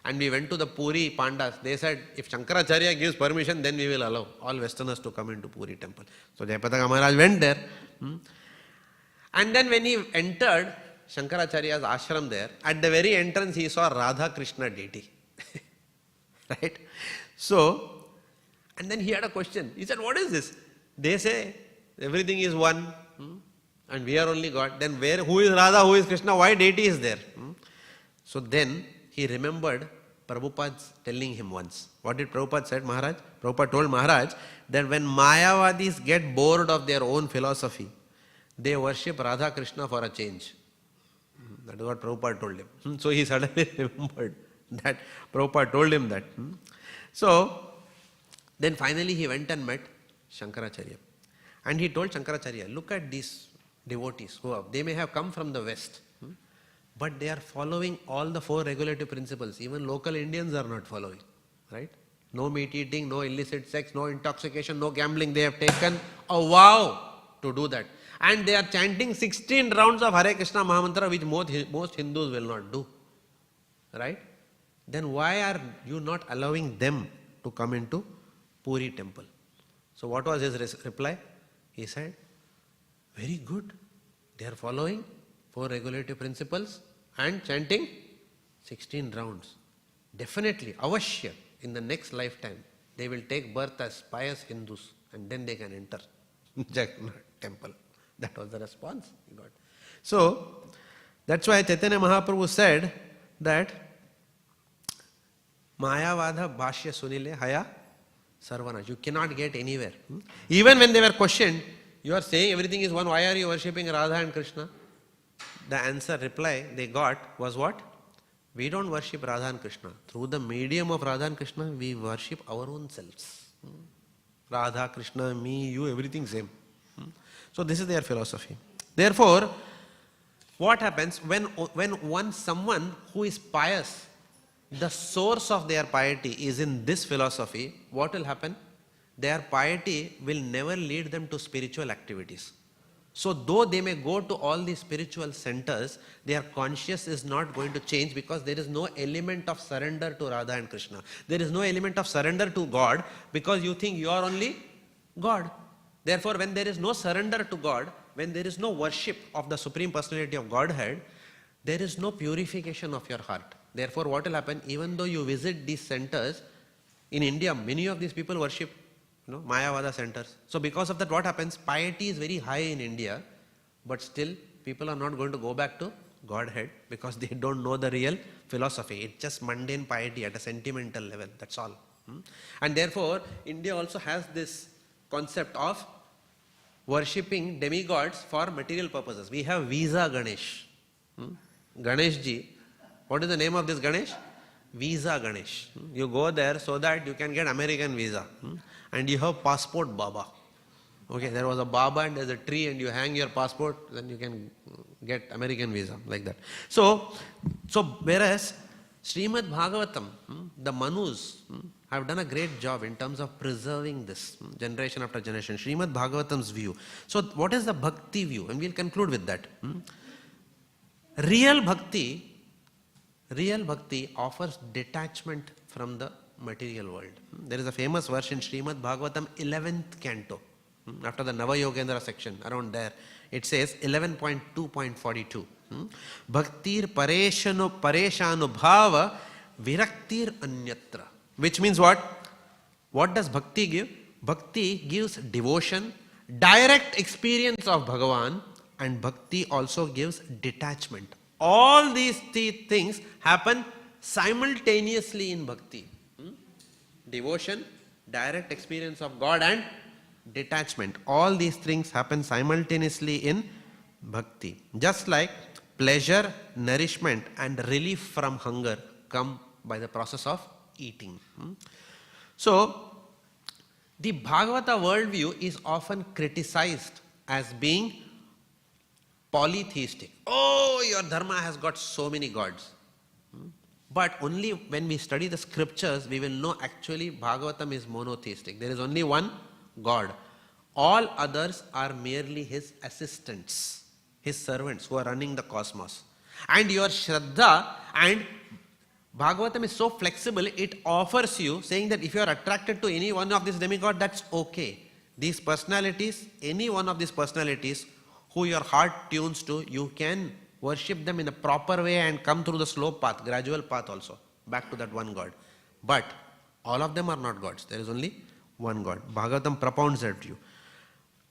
And we went to the Puri Pandas. They said, if Shankaracharya gives permission, then we will allow all Westerners to come into Puri temple. So Jayapataka Maharaj went there. And then when he entered Shankaracharya's ashram there, at the very entrance he saw Radha Krishna deity. Right? So, and then he had a question. He said, what is this? They say everything is one and we are only God. Then who is Radha, who is Krishna, why deity is there? So then he remembered Prabhupada's telling him once. What did Prabhupada said, Maharaj? Prabhupada told Maharaj that when Mayavadis get bored of their own philosophy, they worship Radha Krishna for a change. That is what Prabhupada told him. So he suddenly remembered that Prabhupada told him that. So then finally he went and met Shankaracharya. And he told Shankaracharya, look at these devotees they may have come from the West, but they are following all the 4 regulative principles. Even local Indians are not following, right? No meat eating, no illicit sex, no intoxication, no gambling. They have taken a vow to do that. And they are chanting 16 rounds of Hare Krishna Mahamantra, which most Hindus will not do, right? Then why are you not allowing them to come into Puri temple? So what was his reply? He said, very good. They are following 4 regulative principles and chanting 16 rounds. Definitely, avashya, in the next lifetime, they will take birth as pious Hindus and then they can enter Jagannath temple. That was the response he got. So, that's why Chaitanya Mahaprabhu said that Mayavada Bhashya Sunile Haya Sarvana. You cannot get anywhere. Even when they were questioned, you are saying everything is one, why are you worshipping Radha and Krishna? The reply they got was what? We don't worship Radha and Krishna. Through the medium of Radha and Krishna, we worship our own selves. Radha, Krishna, me, you, everything same. So this is their philosophy. Therefore, what happens when someone who is pious, the source of their piety is in this philosophy, what will happen? Their piety will never lead them to spiritual activities. So though they may go to all these spiritual centers, their conscience is not going to change because there is no element of surrender to Radha and Krishna. There is no element of surrender to God because you think you are only God. Therefore, when there is no surrender to God, when there is no worship of the Supreme Personality of Godhead, there is no purification of your heart. Therefore, what will happen? Even though you visit these centers, in India, many of these people worship Mayavada centers. So because of that, what happens? Piety is very high in India, but still people are not going to go back to Godhead because they don't know the real philosophy. It's just mundane piety at a sentimental level, that's all. And therefore, India also has this concept of worshipping demigods for material purposes. We have Visa Ganesh. Ganesh ji. What is the name of this Ganesh? Visa Ganesh. You go there so that you can get American visa. And you have passport Baba. Okay, there was a Baba and there's a tree and you hang your passport, then you can get American visa, like that. So whereas Śrīmad Bhāgavatam, the Manus have done a great job in terms of preserving this generation after generation. Śrīmad Bhāgavatam's view. So what is the bhakti view? And we'll conclude with that. Real bhakti offers detachment from the material world. There is a famous verse in Śrīmad Bhāgavatam 11th canto, after the Nava-Yogendra section, around there. It says 11.2.42. Bhaktir pareshanu bhava viraktir anyatra. Which means what? What does bhakti give? Bhakti gives devotion, direct experience of Bhagavan, and bhakti also gives detachment. All these three things happen simultaneously in bhakti. Devotion, direct experience of God, and detachment. All these things happen simultaneously in bhakti. Just like pleasure, nourishment, and relief from hunger come by the process of eating. So, the Bhagavata worldview is often criticized as being polytheistic. Oh, your dharma has got so many gods. But only when we study the scriptures, we will know actually Bhagavatam is monotheistic. There is only one God. All others are merely his assistants, his servants who are running the cosmos. And your Shraddha and Bhagavatam is so flexible, it offers you, saying that if you are attracted to any one of these demigods, that's okay. These personalities, any one of these personalities who your heart tunes to, you can worship them in a proper way and come through the slow path, gradual path also, back to that one God. But all of them are not gods. There is only one God. Bhagavatam propounds that to you.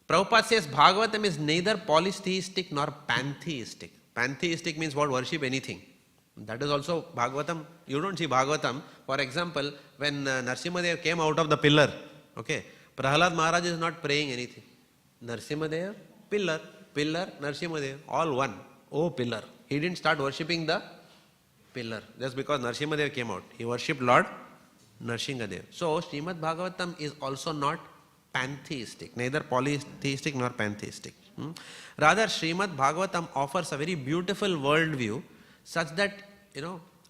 Prabhupada says Bhagavatam is neither polytheistic nor pantheistic. Pantheistic means what? Worship anything. That is also Bhagavatam. You don't see Bhagavatam. For example, when Narasimhadev came out of the pillar, okay, Prahalad Maharaj is not praying anything. Narasimhadev, pillar, Narasimhadev, all one. Oh, pillar. He didn't start worshipping the pillar just because Narasimhadev came out. He worshipped Lord Narasimhadev. So, Śrīmad Bhāgavatam is also not pantheistic, neither polytheistic nor pantheistic. Rather, Śrīmad Bhāgavatam offers a very beautiful worldview such that,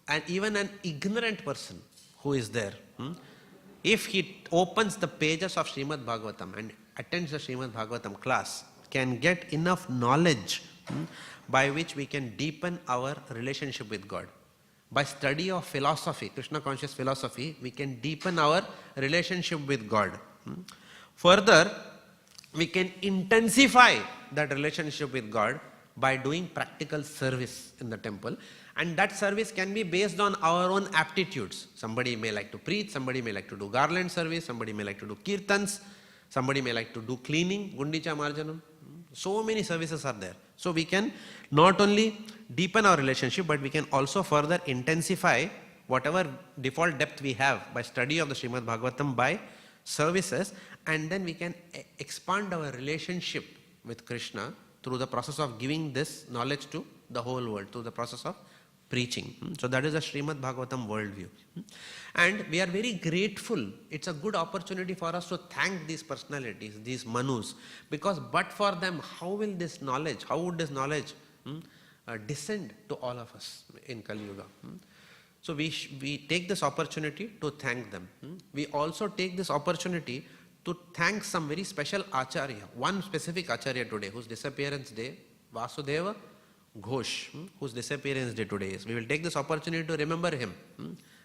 and even an ignorant person who is there, if he opens the pages of Śrīmad Bhāgavatam and attends the Śrīmad Bhāgavatam class, can get enough knowledge by which we can deepen our relationship with God. By study of philosophy, Krishna conscious philosophy, we can deepen our relationship with God. Further, we can intensify that relationship with God by doing practical service in the temple, and that service can be based on our own aptitudes. Somebody may like to preach, somebody may like to do garland service, somebody may like to do kirtans, somebody may like to do cleaning, gundicha marjanam. So many services are there. So we can not only deepen our relationship, but we can also further intensify whatever default depth we have by study of the Śrīmad Bhāgavatam by services, and then we can expand our relationship with Krishna through the process of giving this knowledge to the whole world, through the process of preaching. So that is the Śrīmad Bhāgavatam worldview. And we are very grateful. It's a good opportunity for us to thank these personalities, these Manus, because but for them, how would this knowledge descend to all of us in Kali Yuga? So we take this opportunity to thank them. We also take this opportunity to thank some very special Acharya, one specific Acharya today, whose disappearance day, Vasudeva Ghosh, whose disappearance day today is. We will take this opportunity to remember him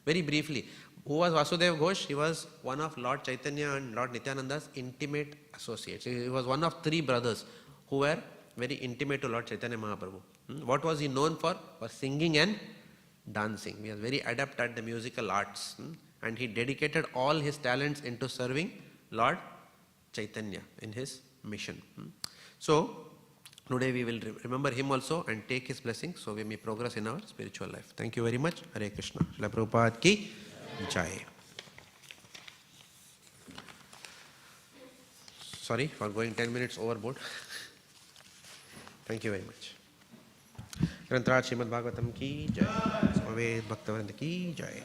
very briefly. Who was Vasudeva Ghosh? He was one of Lord Chaitanya and Lord Nityananda's intimate associates. He was one of three brothers who were very intimate to Lord Chaitanya Mahaprabhu. What was he known for? For singing and dancing. He was very adept at the musical arts, and he dedicated all his talents into serving Lord Chaitanya in his mission. So today we will remember him also and take his blessing, so we may progress in our spiritual life. Thank you very much. Hare Krishna. Srila Prabhupada ki Jai. Sorry for going 10 minutes overboard. Thank you very much. Granthraj Śrīmad Bhāgavatam ki Jai. Swami Bhaktivedanta ki Jai.